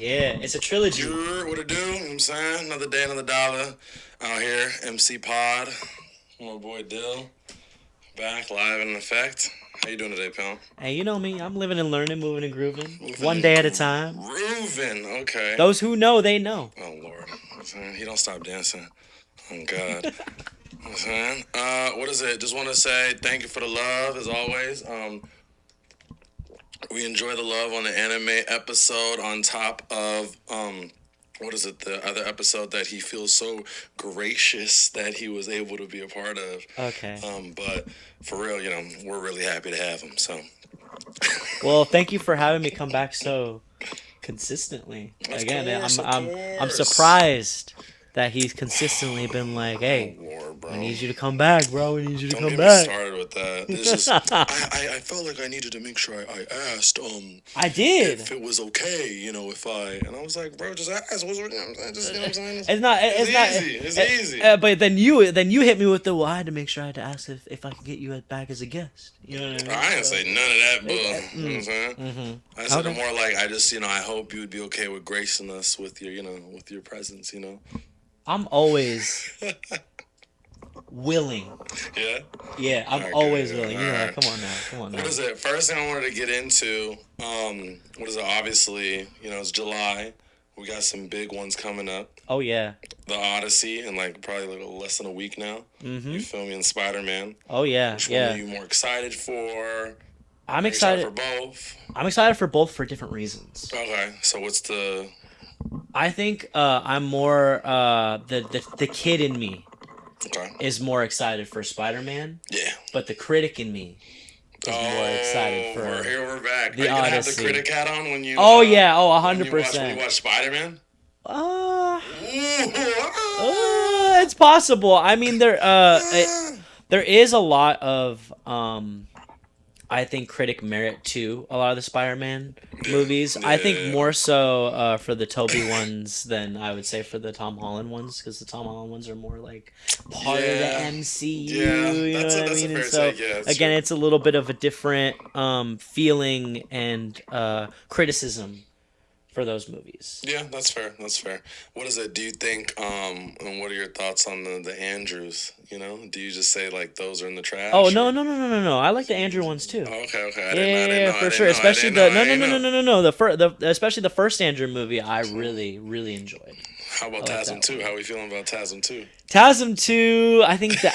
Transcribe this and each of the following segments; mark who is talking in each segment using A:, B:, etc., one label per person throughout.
A: Yeah, it's a trilogy.
B: What it do? You know what I'm saying? Another day, another dollar. Out here, MC Pod. My boy Dill. Back, live and in effect. How you doing today, pal?
A: Hey, you know me. I'm living and learning, moving and grooving,
B: Moving
A: one
B: and
A: day at a time.
B: grooving. Okay.
A: Those who know, they know.
B: Oh, Lord. He don't stop dancing. Oh, God. What is it? Just want to say thank you for the love, as always. We enjoy the love on the anime episode on top of what is it, the other episode that he feels so gracious that he was able to be a part of.
A: Okay.
B: But for real, we're really happy to have him. So
A: Well, thank you for having me come back so consistently.
B: of
A: Again,
B: course, of
A: I'm
B: course.
A: surprised that he's consistently been like,
B: Oh
A: "Hey,
B: Lord,
A: we
B: bro.
A: need you to come back, bro. We need you to
B: Don't
A: come
B: get me
A: back."
B: started with that. It's just I felt like I needed to make sure I asked
A: I did.
B: if it was okay, if I and I was like, bro, just ask. What's just you know what I'm saying?
A: It's not.
B: It's
A: It's not.
B: easy. It's easy.
A: But then you hit me with the. Well, I had to make sure I had to ask if I could get you back as a guest. You know what I mean?
B: I didn't say none of that, but you know what I'm saying?
A: Mm-hmm.
B: I said it
A: Okay.
B: more like I just, I hope you would be okay with gracing us with your, with your presence,
A: I'm always willing.
B: Yeah.
A: Yeah, I'm
B: Alright,
A: always
B: good.
A: willing. You know that.
B: Alright.
A: Come on now. Come on now.
B: What is it? First thing I wanted to get into, what is it? Obviously, it's July. We got some big ones coming up.
A: Oh yeah.
B: The Odyssey in probably less than a week now.
A: Mm-hmm.
B: You feel me? And Spider-Man.
A: Oh yeah.
B: Which
A: Yeah.
B: one are you more excited for?
A: I'm
B: Are you excited
A: excited.
B: for both?
A: I'm excited for both for different reasons.
B: Okay, so what's the...
A: I think I'm more the kid in me
B: Okay.
A: is more excited for Spider-Man,
B: Yeah.
A: but the critic in me is more excited for
B: we're back.
A: the
B: Are you gonna have the
A: Odyssey.
B: critic hat on when you?
A: Oh yeah, oh
B: when you watch
A: 100%.
B: Spider-Man.
A: Uh, it's possible. I mean, there is a lot of I think critic merit to a lot of the Spider-Man movies. I think more so for the Tobey ones than I would say for the Tom Holland ones, because the Tom Holland ones are more like part of the MCU.
B: Yeah,
A: You know what I mean?
B: a fair
A: And so
B: take. Yeah, that's
A: again,
B: true.
A: it's a little bit of a different feeling and criticism for those movies.
B: Yeah, that's fair. That's fair. What is it? Do you think? And what are your thoughts on the Andrews? Do you just say those are in the trash?
A: Oh
B: or-
A: no! I like the Andrew ones too.
B: Oh, okay. I
A: Yeah,
B: didn't know.
A: for
B: I
A: sure.
B: didn't know. I
A: Especially
B: didn't
A: the
B: know. I didn't know.
A: no. The especially the first Andrew movie, I really enjoyed.
B: How about
A: I like
B: TASM
A: that
B: 2? How are we feeling about TASM 2?
A: TASM 2, I think that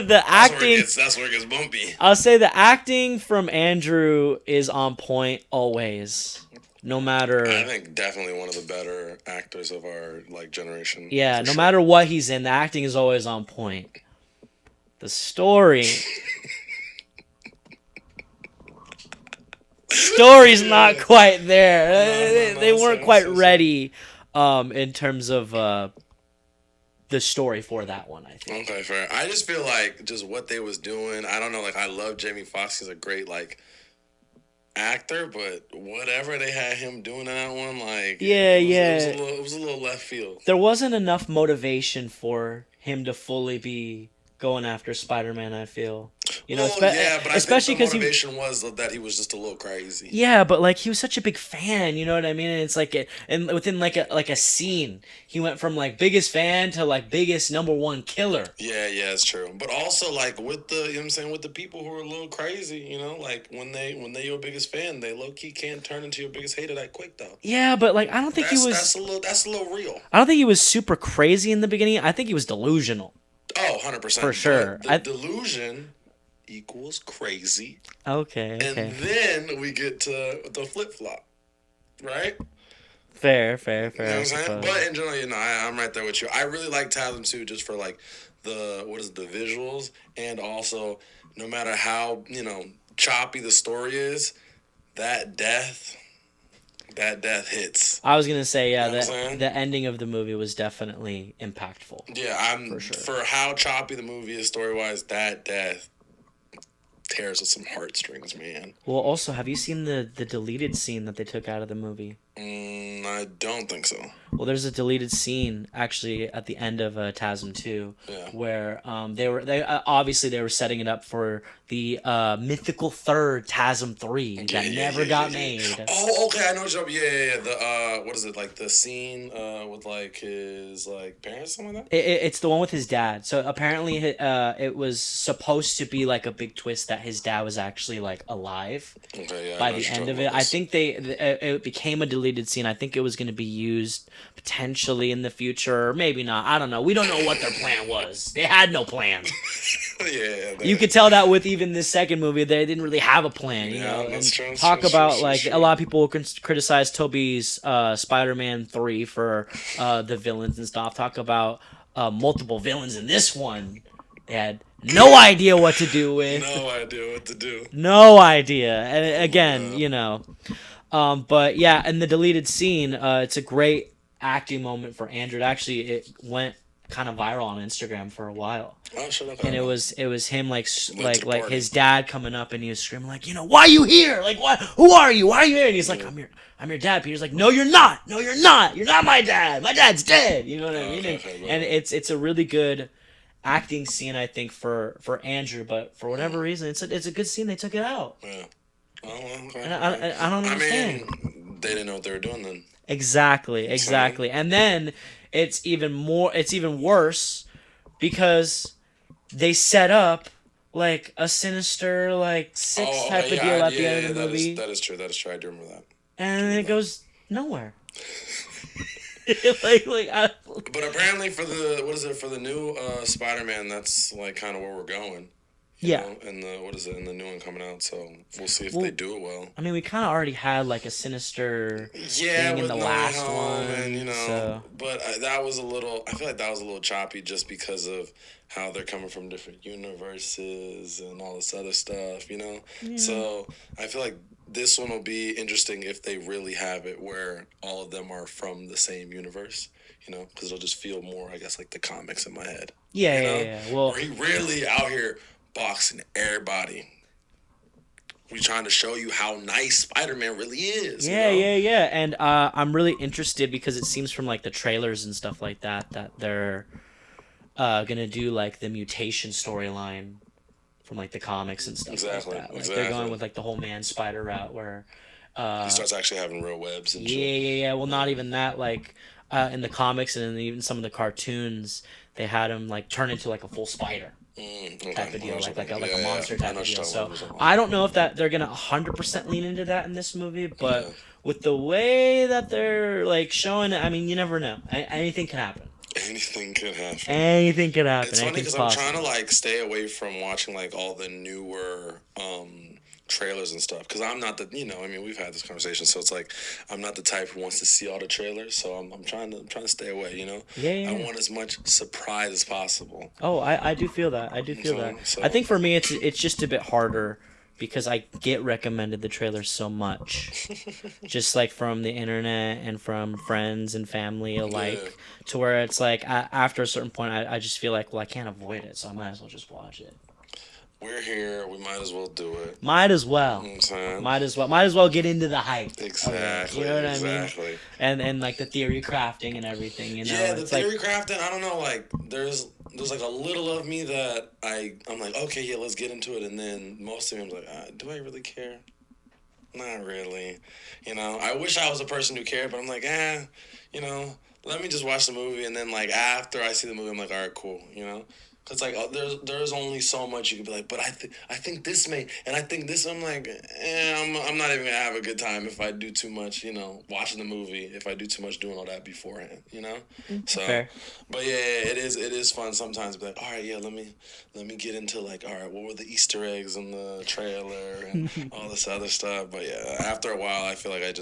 A: the acting.
B: That's where it gets bumpy.
A: I'll say the acting from Andrew is on point always, no matter.
B: I think definitely one of the better actors of our generation.
A: Yeah,
B: for
A: no
B: sure.
A: matter what he's in, the acting is always on point. The story's not quite there. They weren't quite ready in terms of the story for that one, I think.
B: Okay, fair. I just feel like just what they was doing. I don't know. I love Jamie Foxx. He's a great actor, but whatever they had him doing in that one, it was a little left field.
A: There wasn't enough motivation for him to fully be going after Spider-Man, I feel.
B: But especially because motivation was that he was just a little crazy.
A: Yeah, but he was such a big fan, you know what I mean? And it's and within a scene, he went from biggest fan to biggest number one killer.
B: Yeah, it's true. But also with the what I'm saying, with the people who are a little crazy, when they your biggest fan, they low key can't turn into your biggest hater that quick though.
A: Yeah, but I don't think he was.
B: That's a little real.
A: I don't think he was super crazy in the beginning. I think he was delusional.
B: Oh, 100%.
A: For sure.
B: But the delusion equals crazy.
A: Okay.
B: And then we get to the flip flop, right?
A: Fair.
B: You know what I'm saying? But in general, I'm right there with you. I really like TASM 2 just for the visuals, and also no matter how choppy the story is, that death hits.
A: I was gonna say, yeah,
B: You know what I'm saying?
A: the ending of the movie was definitely impactful.
B: Yeah, for how choppy the movie is story wise, that death tears at some heartstrings, man.
A: Well, also, have you seen the deleted scene that they took out of the movie?
B: I don't think so.
A: Well, there's a deleted scene actually at the end of TASM 2
B: Yeah.
A: where they obviously they were setting it up for the mythical third TASM 3 that never got made.
B: Oh, okay, I know what you're talking about. Yeah. The what is it, like the scene with like his like parents, something like that?
A: It's the one with his dad. So apparently, it was supposed to be like a big twist that his dad was actually like alive
B: Okay, yeah. I
A: by
B: know what
A: the
B: you're
A: end
B: talking
A: of it.
B: about
A: I
B: this.
A: think it became a deleted scene. I think it was going to be used potentially in the future, or maybe not. I don't know. We don't know what their plan was. They had no plan.
B: Yeah.
A: You could tell that with even this second movie, they didn't really have a plan, you
B: Yeah,
A: know.
B: that's
A: And
B: true,
A: talk
B: true,
A: about
B: true,
A: like
B: true.
A: a lot of people criticize Toby's Spider-Man 3 for the villains and stuff. Talk about multiple villains in this one. They had no idea what to do with.
B: No idea what to do.
A: No idea. And again,
B: God.
A: you know. But yeah, in the deleted scene, it's a great acting moment for Andrew. Actually, it went kind of viral on Instagram for a while.
B: Oh, shit, okay.
A: And it was him like
B: Went to the
A: like
B: party.
A: his dad coming up and he was screaming like, you know, why are you here? Like, what? Who are you? Why are you here? And he's like, I'm your dad. Peter's like, no, you're not. No, you're not. You're not my dad. My dad's dead. You know what I mean? And it's a really good acting scene, I think, for Andrew. But for whatever reason, it's a good scene. They took it out.
B: Yeah. Oh, okay.
A: And I don't understand.
B: I mean, they didn't know what they were doing then.
A: Exactly. And then it's even worse because they set up like a Sinister like 6 type of deal at the end of the movie.
B: That is true. That is true. I do remember that.
A: And it goes nowhere.
B: But apparently for the new Spider-Man, that's like kind of where we're going. You know, and in the new one coming out, so we'll see if they do it well.
A: I mean, we kind of already had like a Sinister thing in the last one,
B: and you know,
A: so.
B: But that was a little. I feel like that was a little choppy just because of how they're coming from different universes and all this other stuff, you know.
A: Yeah.
B: So I feel like this one will be interesting if they really have it where all of them are from the same universe. You know, because it'll just feel more, I guess, like the comics in my head.
A: Yeah. Well,
B: where he really out here boxing everybody. We trying to show you how nice Spider-Man really is.
A: Yeah. And I'm really interested because it seems from like the trailers and stuff like that they're gonna do like the mutation storyline from like the comics and stuff like that. Like they're going with like the whole man spider route where
B: he starts actually having real webs and shit.
A: Yeah. Well, not even that. Like in the comics and even some of the cartoons, they had him like turn into like a full spider. Type of deal, like a monster type of deal. So I don't know if they're gonna 100% lean into that in this movie, but with the way that they're like showing it, I mean, you never know. Anything can happen.
B: Anything could happen.
A: Anything could happen.
B: It's funny because I'm trying to like stay away from watching like all the newer trailers and stuff because I'm not we've had this conversation, so it's like I'm not the type who wants to see all the trailers, so I'm trying to stay away, you know. I want as much surprise as possible.
A: I do feel that. So. I think for me it's just a bit harder because I get recommended the trailers so much just like from the internet and from friends and family alike to where it's like after a certain point I just feel like, well, I can't avoid it, so I might as well just watch it.
B: We're here. We might as well do it.
A: Might as well.
B: You know what I'm saying?
A: Might as well get into the hype.
B: Exactly.
A: You know what I mean? And like the theory crafting and everything. You know?
B: Yeah, the theory crafting. I don't know. Like there's like a little of me that I'm like, okay, yeah, let's get into it. And then most of me, I'm like, do I really care? Not really. You know, I wish I was a person who cared, but I'm like, you know, let me just watch the movie. And then like after I see the movie, I'm like, all right, cool. You know. Cause like there's only so much you can be like, but I think this may, and I think this. I'm like, I'm not even gonna have a good time if I do too much, you know, watching the movie. If I do too much doing all that beforehand, you know. So,
A: fair.
B: But yeah, it is fun sometimes. Be like, all right, yeah, let me get into like, all right, what were the Easter eggs in the trailer and all this other stuff. But yeah, after a while, I feel like I'm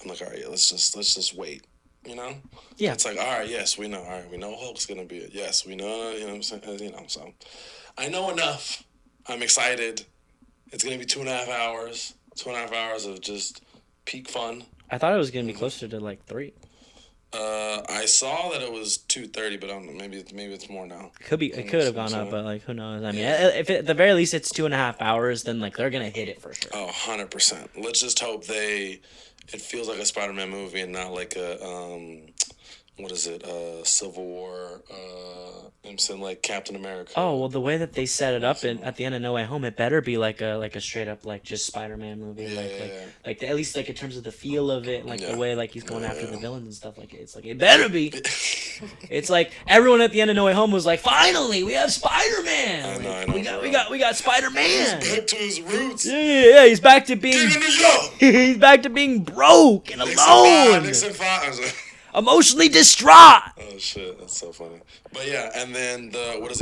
B: like, all right, yeah, let's just wait. You know?
A: Yeah.
B: It's like, all right, yes, we know. All right, we know Hulk's going to be it. Yes, we know, you know what I'm saying? You know, so I know enough. I'm excited. It's going to be 2.5 hours. 2.5 hours of just peak fun.
A: I thought it was going to be closer to like 3.
B: I saw that it was 2:30, but I don't know. Maybe it's more now.
A: It could have gone up, but like who knows? I mean,
B: Yeah.
A: if at the very least it's 2.5 hours, then like they're gonna hit it for sure.
B: Oh, 100%. Let's just hope it feels like a Spider-Man movie and not like a, what is it, Civil War, I'm saying like Captain America.
A: Oh well, the way that they set it up at the end of No Way Home, it better be like a straight up like just Spider-Man movie,
B: Yeah.
A: like at least like in terms of the feel of it, like the
B: Yeah.
A: way like he's going after the villains and stuff like it. It's like it better be. It's like everyone at the end of No Way Home was like, finally we have Spider-Man.
B: I know,
A: We got Spider-Man.
B: He's back to his roots.
A: Yeah. He's back to being.
B: Get in the yo!
A: He's back to being broke and alone,
B: Nixon 5.
A: emotionally distraught.
B: Oh shit, that's so funny. But yeah, and then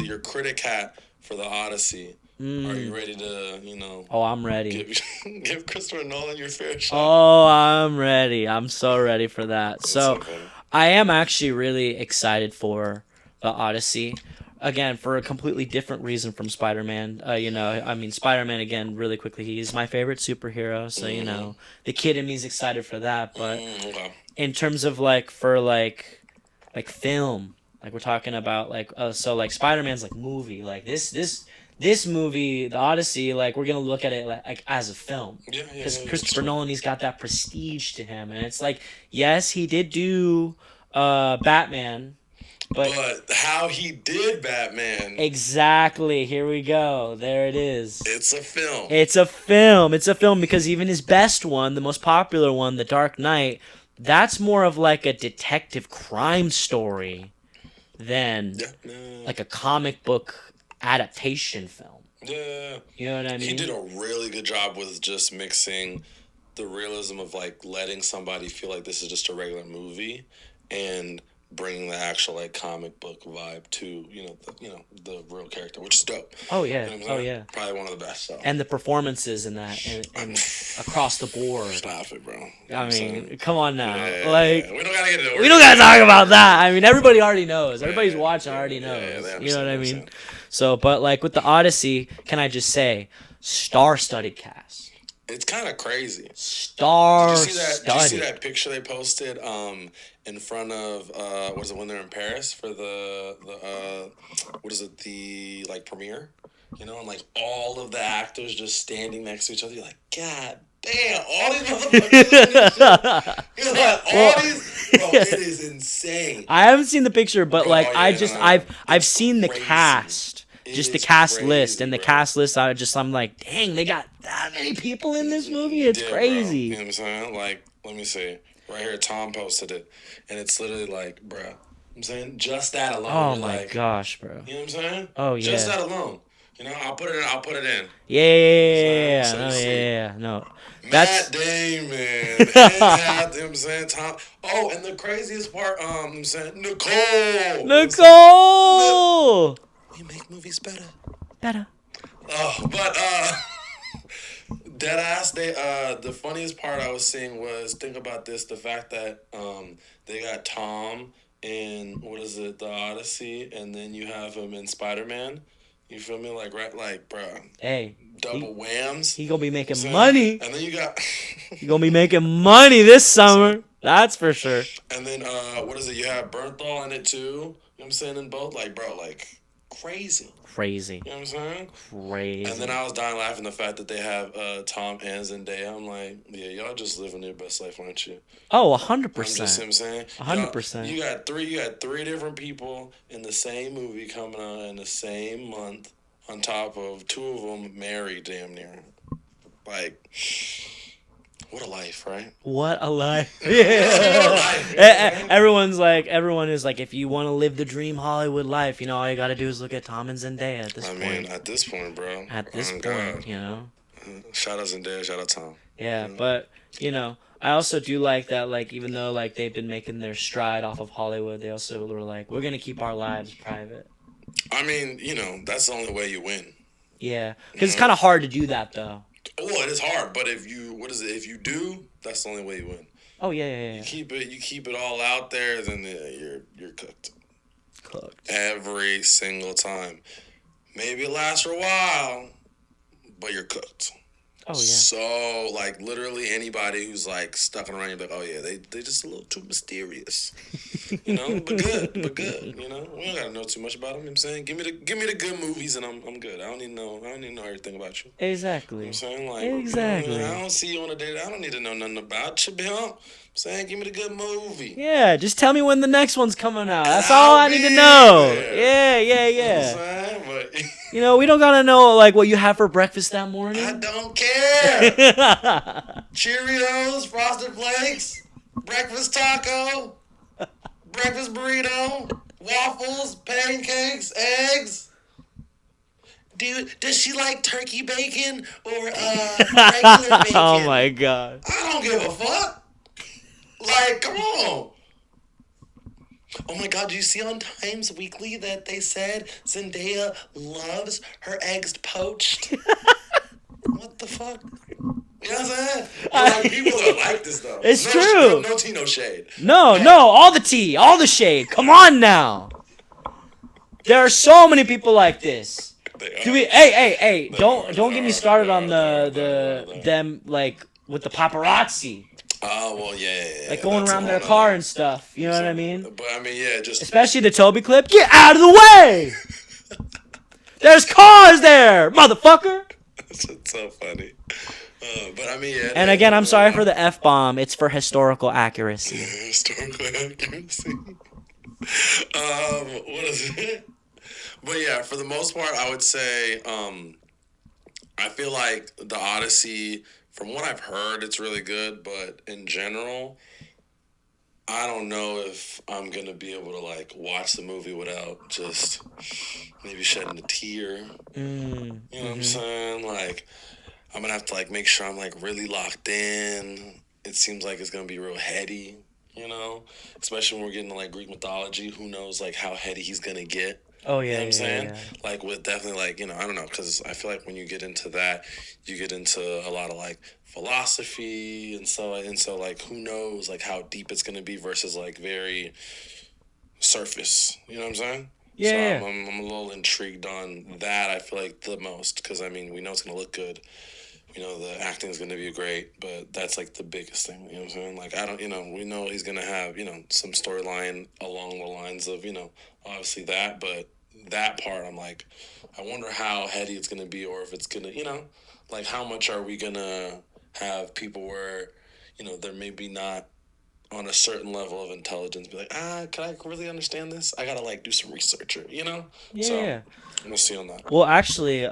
B: your critic hat for the Odyssey. Are you ready to,
A: Oh, I'm ready.
B: give Christopher Nolan your fair shot?
A: Oh, I'm ready. I'm so ready for that.
B: That's
A: So,
B: funny.
A: I am actually really excited for the Odyssey. Again, for a completely different reason from Spider-Man. I mean, Spider-Man, again, really quickly, he's my favorite superhero. So, the kid in me is excited for that. But
B: Okay.
A: in terms of, like, for, like film, like, we're talking about, like, so, like, Spider-Man's, like, movie. Like, this movie, the Odyssey, like, we're gonna look at it like as a film.
B: Yeah.
A: Because Christopher Nolan, he's got that prestige to him, and it's like, yes, he did do Batman, but
B: how he did Batman.
A: exactly, here we go. There it is.
B: It's a film.
A: It's a film. It's a film because even his best one, the most popular one, The Dark Knight, that's more of like a detective crime story than like a comic book adaptation film.
B: Yeah.
A: You know what I mean?
B: He did a really good job with just mixing the realism of like letting somebody feel like this is just a regular movie and bringing the actual like comic book vibe to the real character, which is dope.
A: Oh yeah,
B: You know what I'm saying?
A: yeah.
B: Probably one of the best. So.
A: And the performances in that, and across the board.
B: Stop it, bro.
A: I mean, come on now.
B: Yeah,
A: like,
B: we don't gotta get into it.
A: We don't gotta talk about that. I mean, everybody already knows. Everybody's watching already knows.
B: Yeah,
A: You know what I mean? So, but like with the Odyssey, can I just say, star-studded cast.
B: It's kind of crazy.
A: Star-studded.
B: Did you see that picture they posted in front of when they're in Paris for the like premiere? And like all of the actors just standing next to each other. You're like, God damn, all these motherfuckers. You're like, all these, bro, it is insane.
A: I haven't seen the picture, but like I've seen the
B: crazy.
A: cast. Just the cast list, and the
B: bro.
A: cast list, I'm like, dang, they got that many people in this movie. It's crazy.
B: Bro. You know what I'm saying? Like, let me see. Right here, Tom posted it, and it's literally like, bro. I'm saying just that alone.
A: Oh my gosh, bro.
B: You know what I'm saying?
A: Oh yeah.
B: Just that alone. I'll put it in.
A: Yeah. No.
B: Matt Damon. You know what I'm saying? Tom. Oh, and the craziest part, I'm saying Nicole. We make movies better. Oh, but deadass. The funniest part I was seeing was, think about this: the fact that they got Tom in the Odyssey, and then you have him in Spider-Man. You feel me? Like, right? Like, bro.
A: Hey.
B: Double whamms.
A: He gonna be making money.
B: And then you got.
A: He gonna be making money this summer. That's for sure.
B: And then you have Bernthal in it too. You know what I'm saying? In both, like, bro, like crazy.
A: Crazy.
B: You know what I'm saying?
A: Crazy.
B: And then I was dying laughing the fact that they have Tom and Zendaya. I'm like, yeah, y'all just living your best life, aren't you?
A: Oh, 100%.
B: I'm just him saying.
A: 100%.
B: You got three different people in the same movie coming out in the same month, on top of two of them married damn near. Like, what a life, right?
A: What a life. Yeah. Everyone is like, if you want to live the dream Hollywood life, all you got to do is look at Tom and Zendaya at this point.
B: I mean, at this point, bro.
A: At this point,
B: God. Shout out Zendaya, shout out Tom.
A: Yeah, but, I also do like that, like, even though, like, they've been making their stride off of Hollywood, they also were like, we're going to keep our lives private.
B: I mean, that's the only way you win.
A: Yeah, because it's kind of hard to do that, though.
B: Well, it is hard, but if you do, that's the only way you win.
A: Oh yeah.
B: You keep it all out there, then you're cooked.
A: Cooked.
B: Every single time. Maybe it lasts for a while, but you're cooked.
A: Oh yeah.
B: So, like, literally anybody who's, like, stuck around, you're like, oh, yeah, they just a little too mysterious. You know, but good, but good. You know, we don't gotta know too much about them. You know what I'm saying, give me the good movies, and I'm good. I don't need to know everything about you. You know what I'm
A: Exactly.
B: saying, like, I
A: Exactly.
B: don't see you on a date. I don't need to know nothing about you, Bill. I'm saying, give me the good movie,
A: Yeah, just tell me when the next one's coming out.
B: and
A: That's all
B: I'll
A: I
B: be
A: need to know.
B: there.
A: Yeah, yeah,
B: You know what I'm
A: yeah.
B: saying, but
A: You know, we don't gotta know like what you have for breakfast that
B: I
A: morning.
B: don't care. Cheerios, Frosted Flakes, breakfast taco, breakfast burrito, waffles, pancakes, eggs. Does she like turkey bacon or regular
A: Oh
B: bacon?
A: my god.
B: I don't give a fuck. Like, come on. Oh my god, did you see on Times Weekly that they said Zendaya loves her eggs poached? What the fuck? You know what I'm saying? But like people are like this though.
A: It's
B: No,
A: true.
B: no tea, no shade.
A: No, no, all the tea, all the shade. Come on now. There are so many people like this.
B: They
A: Do
B: are.
A: we? Hey!
B: They are.
A: Don't
B: They
A: get me
B: are.
A: started
B: They
A: on
B: are. They are. They
A: the
B: are. They are.
A: them like with the paparazzi,
B: Oh well, yeah.
A: like going
B: That's a
A: around
B: whole
A: their car
B: nother.
A: and stuff. You know what I mean?
B: But I mean, yeah, just
A: Especially the Toby clip. Get out of the way! There's cars there, motherfucker.
B: it's so funny. But I mean, yeah.
A: And again, I'm sorry for the F bomb. It's for historical accuracy.
B: Historical accuracy. What is it? But yeah, for the most part, I would say I feel like the Odyssey, from what I've heard, it's really good. But in general, I don't know if I'm gonna be able to like watch the movie without just maybe shedding a tear.
A: Mm,
B: You know what I'm saying? Like I'm gonna have to like make sure I'm like really locked in. It seems like it's gonna be real heady. You know, especially when we're getting to like Greek mythology. Who knows like how heady he's gonna get?
A: Oh
B: You know
A: yeah,
B: what I'm
A: yeah,
B: saying?
A: yeah.
B: Like with definitely like, I don't know, because I feel like when you get into that, you get into a lot of like philosophy and so like who knows like how deep it's gonna be versus like very surface. You know what I'm saying?
A: Yeah,
B: So
A: yeah.
B: I'm a little intrigued on that. I feel like the most because I mean we know it's gonna look good. You know the acting is gonna be great, but that's like the biggest thing. You know what I'm saying? Like I don't, we know he's gonna have some storyline along the lines of obviously that, but that part I'm like, I wonder how heady it's gonna be, or if it's gonna like how much are we gonna have people where they're maybe not on a certain level of intelligence be like, can I really understand this? I gotta like do some research or.
A: Yeah,
B: So
A: yeah.
B: we'll see on that.
A: Well, actually,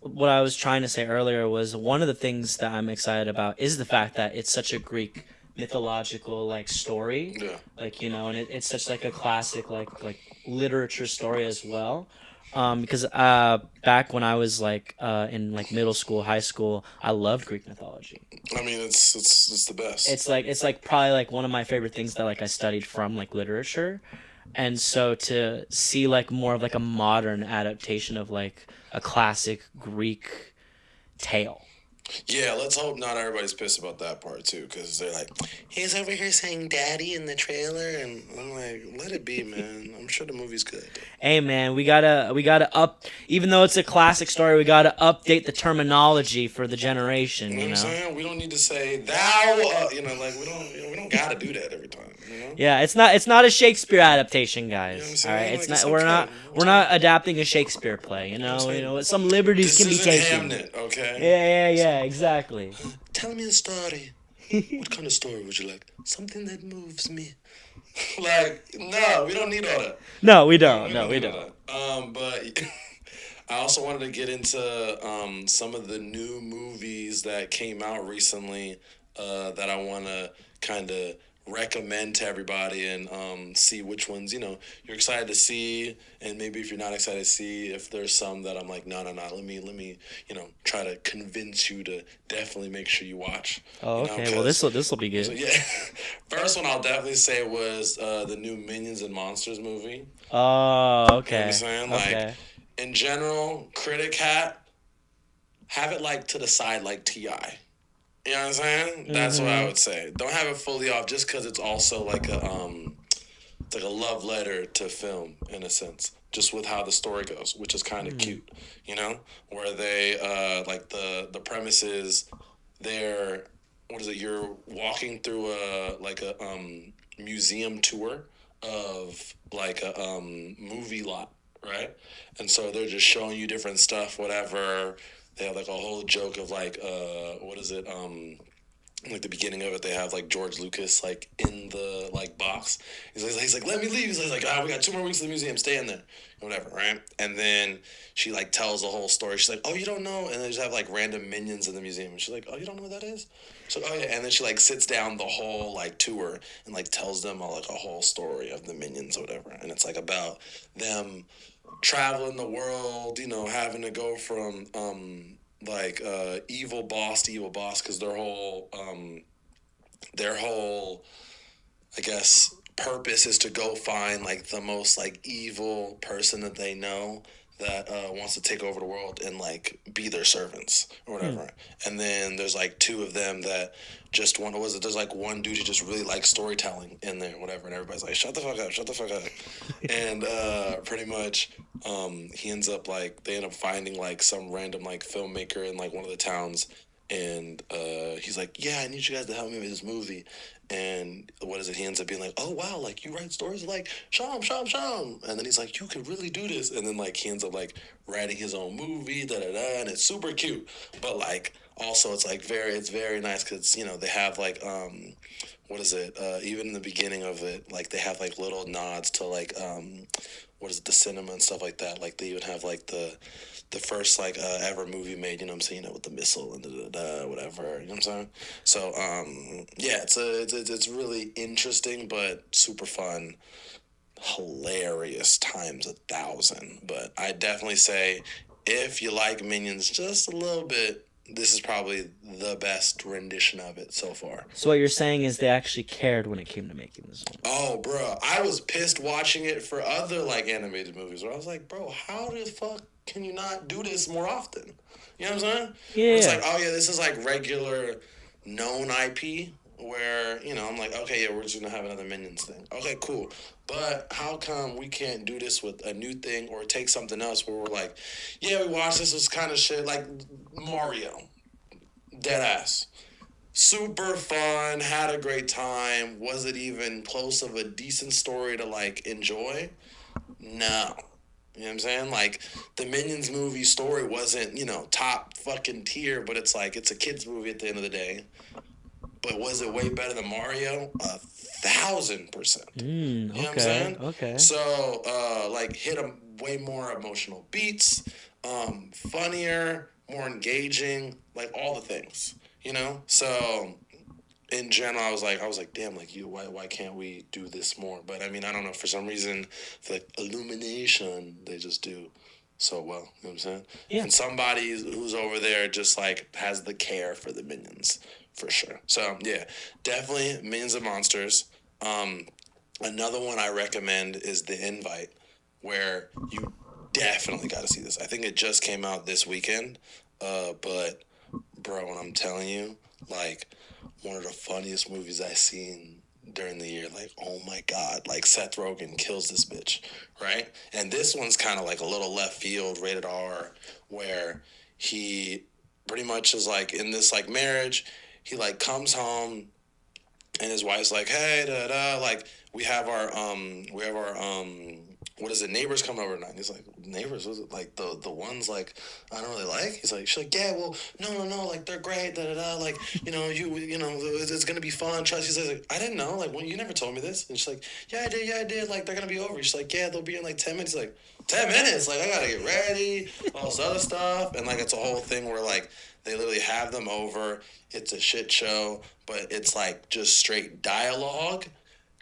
A: what I was trying to say earlier was one of the things that I'm excited about is the fact that it's such a Greek mythological like story,
B: Yeah.
A: like and it's such like a classic like literature story as well. Because back when I was like in like middle school, high school, I loved Greek mythology.
B: I mean, it's the best.
A: It's like probably like one of my favorite things that like I studied from like literature. And so to see like more of like a modern adaptation of like a classic Greek tale.
B: Yeah, let's hope not everybody's pissed about that part too, because they're like, he's over here saying "daddy" in the trailer, and I'm like, let it be, man. I'm sure the movie's good.
A: Hey man, we gotta up, even though it's a classic story, we gotta update the terminology for the generation,
B: You know what I'm saying? We don't need to say thou. Like we don't gotta do that every time.
A: Yeah, it's not a Shakespeare adaptation, guys.
B: You know what I'm
A: All
B: saying?
A: right, it's
B: Like, it's
A: not we're not
B: okay.
A: we're not adapting a Shakespeare play,
B: what I'm saying?
A: some liberties
B: This
A: can be
B: isn't
A: taken.
B: Hamnet, okay?
A: Yeah, exactly.
B: Tell me a story. What kind of story would you like? Something that moves me. Like, no, we don't need all that.
A: No, we don't. No,
B: need
A: we
B: all
A: don't.
B: that. But I also wanted to get into some of the new movies that came out recently that I want to kind of recommend to everybody and see which ones you're excited to see, and maybe if you're not excited to see, if there's some that I'm like no, let me try to convince you to definitely make sure you watch.
A: Oh, okay. Well,
B: 'Cause-
A: this'll be good.
B: so yeah, first one I'll definitely say was the new Minions and Monsters movie.
A: Oh,
B: You know what
A: okay.
B: I'm saying? Like,
A: Okay.
B: in general, Critic Hat, have it like to the side like T.I. You know what I'm saying? That's what I would say. Don't have it fully off just because it's also like It's like a love letter to film in a sense, just with how the story goes, which is kind of cute, you know, where they like the premise is they're what is it? You're walking through a like a museum tour of like a movie lot, right? And so they're just showing you different stuff, whatever. They have like a whole joke of like what is it? Like the beginning of it, they have like George Lucas like in the like box. He's like, let me leave. He's like, we got 2 more weeks in the museum, stay in there, whatever, right? And then she like tells the whole story. She's like, oh, you don't know, and they just have like random minions in the museum. And she's like, oh, you don't know what that is? So oh yeah, and then she like sits down the whole like tour and like tells them all like a whole story of the minions or whatever, and it's like about them traveling the world, having to go from like evil boss because their whole I guess purpose is to go find like the most like evil person that they know that wants to take over the world and like be their servants or whatever. And then there's like two of them that just want to was it there's like one dude who just really likes storytelling in there, whatever, and everybody's like, shut the fuck up, shut the fuck up. And pretty much he ends up like they end up finding like some random like filmmaker in like one of the towns, and he's like, yeah, I need you guys to help me with this movie. And what is it? He ends up being like, oh wow, like you write stories like Sham, Sham, Sham. And then he's like, you could really do this. And then like he ends up like writing his own movie, da da da, and it's super cute. But like also it's like it's very nice because they have like what is it? Even in the beginning of it, like they have like little nods to like what is it, the cinema and stuff like that. Like they even have like the first like ever movie made, I'm saying, with the missile and whatever, what I'm saying? So yeah, it's really interesting but super fun, hilarious times 1,000. But I definitely say if you like Minions just a little bit, this is probably the best rendition of it so far.
A: So what you're saying is they actually cared when it came to making this movie.
B: Oh, bro, I was pissed watching it for other like animated movies where I was like, bro, how the fuck can you not do this more often? You know what I'm saying?
A: Yeah.
B: Where it's like, oh yeah, this is like regular known IP. Where I'm like, okay, yeah, we're just gonna have another Minions thing. Okay, cool. But how come we can't do this with a new thing or take something else where we're like, yeah, we watched this was kind of shit like Mario, dead ass. Super fun, had a great time. Was it even close of a decent story to like enjoy? No. You know what I'm saying? Like the Minions movie story wasn't, top fucking tier, but it's like it's a kids movie at the end of the day. But was it way better than Mario? 1,000%. You know what I'm saying?
A: Okay.
B: So like hit a way more emotional beats, funnier, more engaging, like all the things. So in general, I was like, damn, like why can't we do this more? But I mean, I don't know, for some reason, for like Illumination, they just do so well. You know what I'm saying?
A: Yeah.
B: And somebody who's over there just like has the care for the minions for sure. So yeah, definitely Minions and Monsters. Another one I recommend is The Invite, where you definitely got to see this. I think it just came out this weekend, but bro, when I'm telling you, like one of the funniest movies I seen during the year. Like, oh my god, like Seth Rogen kills this bitch, right? And this one's kind of like a little left field, rated R, where he pretty much is like in this like marriage. He like comes home and his wife's like, hey, da da, like we have our what is it, neighbors coming over tonight. And he's like, neighbors, was it like the ones like I don't really like? He's like, she's like, yeah, well, no, like they're great, da da da, like it's gonna be fun. Trust. He's like, I didn't know, like, well, you never told me this. And she's like, yeah, I did, like they're gonna be over. She's like, yeah, they'll be in like 10 minutes. He's like, 10 minutes, like I gotta get ready, all this other stuff, and like it's a whole thing where like they literally have them over. It's a shit show, but it's like just straight dialogue,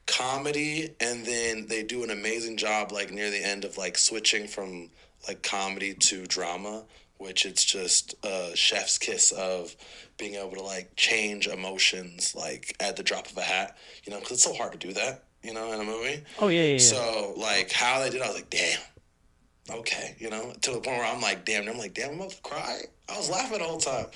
B: comedy, and then they do an amazing job like near the end of like switching from like comedy to drama, which it's just a chef's kiss of being able to like change emotions like at the drop of a hat, because it's so hard to do that, in a movie.
A: Oh yeah.
B: So like how they did, I was like, damn, okay, you know, to the point where I'm like, damn, I'm about to cry. I was laughing the whole time.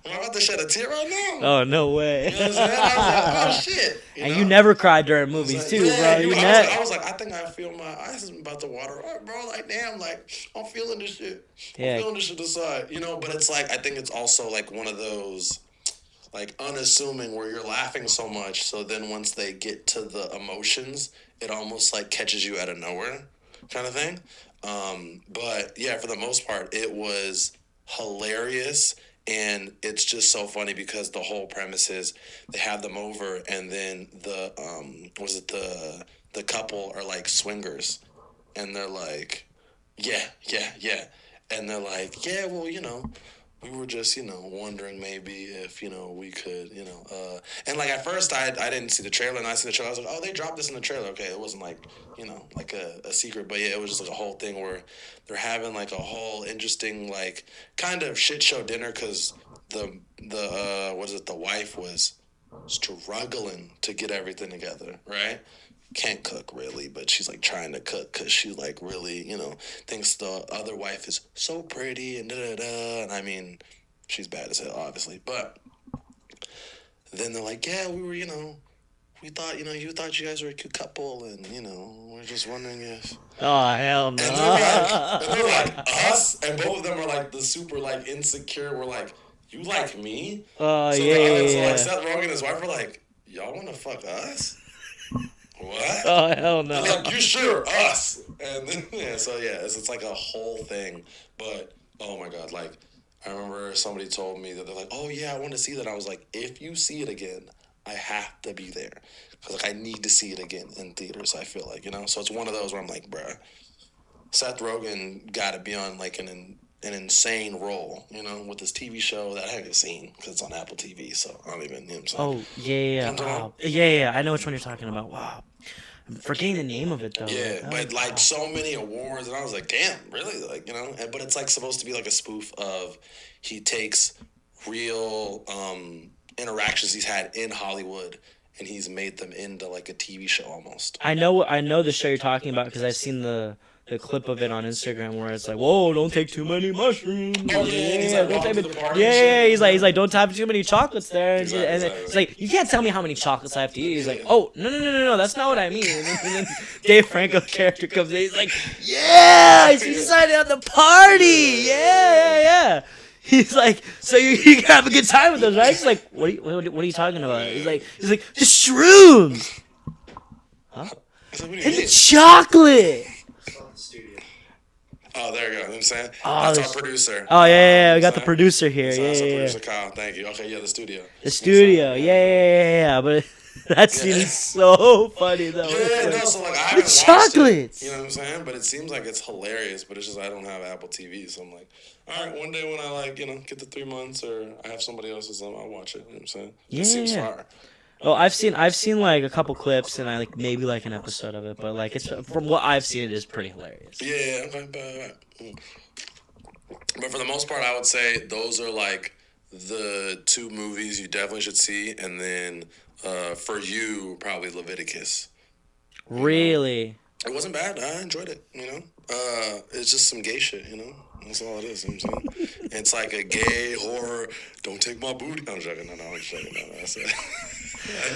B: Am I about to shed a tear right now?
A: Oh, no way.
B: You know what I'm saying? I was like, oh shit, you
A: And
B: know.
A: you never cried during
B: I was
A: movies,
B: like,
A: too,
B: yeah,
A: bro. You
B: I
A: never.
B: was like, I think I feel my eyes is about to water up, bro. Like, damn, like I'm feeling this shit. I'm
A: Yeah.
B: feeling this shit aside, you know. But it's like I think it's also like one of those like unassuming where you're laughing so much, so then once they get to the emotions, it almost like catches you out of nowhere, kind of thing. But yeah, for the most part, it was hilarious. And it's just so funny because the whole premise is they have them over, and then the was it the couple are like swingers, and they're like, yeah, yeah, yeah, and they're like, yeah, well, you know, we were just, you know, wondering maybe if, you know, we could, you know, and like at first I didn't see the trailer, and I see the trailer, I was like, oh, they dropped this in the trailer. Okay, it wasn't like, you know, like a secret, but yeah, it was just like a whole thing where they're having like a whole interesting, like, kind of shit show dinner because what is it, the wife was struggling to get everything together, right? Can't cook really, but she's like trying to cook because she's like really, you know, thinks the other wife is so pretty and da da da. And I mean, she's bad as hell, obviously. But then they're like, yeah, we were, you know, we thought, you know, you thought you guys were a cute couple, and you know, we're just wondering if.
A: Oh, hell
B: And they're
A: no.
B: like us, and both of them are like the super like insecure. We're like, you like me?
A: Oh,
B: So
A: yeah,
B: the
A: yeah,
B: other, so like
A: yeah.
B: Seth Rogen and his wife were like, y'all want to fuck us? What?
A: Oh, hell no.
B: They're like, you sure us? And then yeah, so yeah, it's like a whole thing. But oh my god, like I remember somebody told me that they're like, oh yeah, I want to see that. I was like, if you see it again, I have to be there because like I need to see it again in theaters. I feel like, you know, so it's one of those where I'm like, bruh, Seth Rogen got to be on like an insane role, you know, with this TV show that I haven't seen because it's on Apple TV. So I don't even, you know what I'm saying?
A: Oh, yeah, yeah,
B: You know
A: yeah.
B: what I'm talking about?
A: Oh, yeah, yeah. I know which one you're talking about. Wow. I'm forgetting the name of it, though.
B: Yeah,
A: Like,
B: but
A: oh,
B: like
A: wow.
B: so many awards, and I was like, damn, really? Like, you know, but it's like supposed to be like a spoof of he takes real interactions he's had in Hollywood and he's made them into like a TV show almost.
A: I know the show you're talking about because I've seen the clip of it on Instagram where it's like, whoa, don't take too many mushrooms.
B: Oh yeah, and he's
A: Yeah,
B: like
A: don't
B: walking
A: take
B: through the
A: yeah,
B: party
A: yeah,
B: and
A: yeah.
B: shit.
A: He's like, don't have too many chocolates there. And,
B: Exactly,
A: and
B: exactly.
A: it's like, you can't tell me how many chocolates I have to eat. He's like, oh, no, that's not what I mean. And then Dave Franco's character comes in. He's like, yeah, he's excited at the party. Yeah. He's like, so you can have a good time with us, right? He's like, what are you talking about? He's like, the shrooms. Huh?
B: I said, what do you
A: And the
B: mean?
A: chocolate.
B: Oh, there you go. You know what I'm saying?
A: Oh,
B: That's
A: this-
B: our producer.
A: Oh yeah, we got the
B: Sorry.
A: producer here.
B: That's our
A: Yeah.
B: producer, Kyle. Thank you. Okay, yeah, the studio.
A: The studio. Yeah. But that scene is so funny though.
B: Yeah,
A: It's
B: no,
A: like,
B: so like I
A: the
B: haven't watched
A: chocolates.
B: it. You know what I'm saying? But it seems like it's hilarious. But it's just I don't have Apple TV, so I'm like, all right, one day when I like get the 3 months or I have somebody else's, I'll watch it. You know what I'm saying? It seems
A: Yeah.
B: fire.
A: Oh, I've seen like a couple clips and I like maybe like an episode of it, but like it's from what I've seen, it is pretty hilarious.
B: Yeah, okay, but for the most part, I would say those are like the two movies you definitely should see, and then for you, probably Leviticus.
A: Really?
B: It wasn't bad. I enjoyed it. You know, it's just some gay shit. You know, that's all it is. You know what I'm saying? It's like a gay horror. Don't take my booty. I'm joking. No, I'm just joking. No, that's it.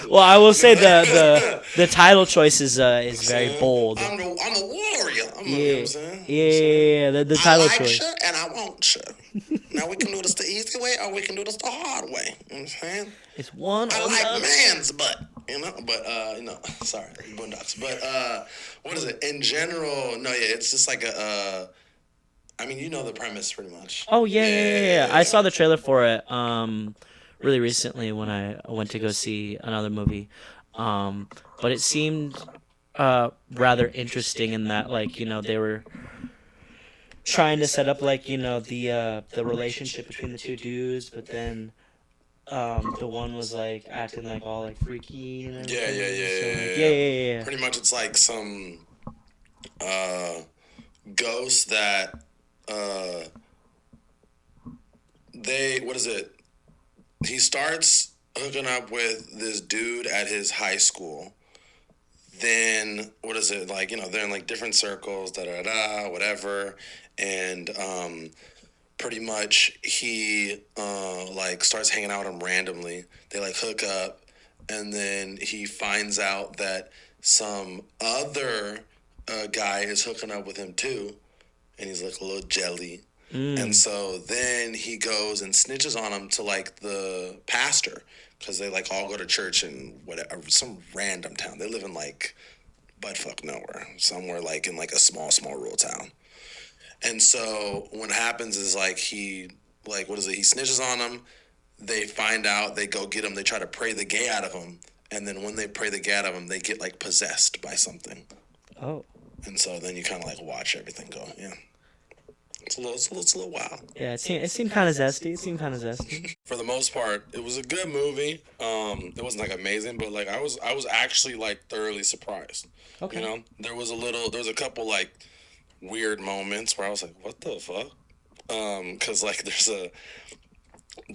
A: Well, I will say the title choice is very bold.
B: I'm a warrior. You know what
A: Yeah.
B: I'm saying?
A: Yeah. The
B: I
A: title
B: like
A: choice.
B: you and I want you. Now we can do this the easy way or we can do this the hard way. You know what I'm saying?
A: It's one
B: I
A: or the
B: like
A: other.
B: man's butt, you know, but sorry, Boondocks. But what is it? In general, no, yeah, it's just like I mean, you know the premise pretty much.
A: Oh yeah. I saw the trailer for it really recently when I went to go see another movie. But it seemed rather interesting in that like, they were trying to set up like, the relationship between the two dudes, but then the one was like acting like all like freaky and everything. So, like, yeah.
B: Pretty much, it's like some ghost that what is it? He starts hooking up with this dude at his high school. then what is it like? They're in like different circles, da da da, whatever, and pretty much he like starts hanging out with him randomly. They like hook up, and then he finds out that some other guy is hooking up with him too, and he's like a little jelly. And so then he goes and snitches on him to like the pastor, because they like all go to church in whatever, some random town. They live in like buttfuck nowhere, somewhere like in like a small rural town. And so what happens is like he like what is it? He snitches on him. They find out. They go get him. They try to pray the gay out of him. And then when they pray the gay out of him, they get like possessed by something.
A: Oh.
B: And so then you kind of like watch everything go. Yeah. It's a little wild.
A: Yeah, it seemed kind of zesty. It seemed kind of zesty.
B: For the most part, it was a good movie. It wasn't like amazing, but like I was actually like thoroughly surprised.
A: Okay.
B: There was a couple like weird moments where I was like, what the fuck? Cause like the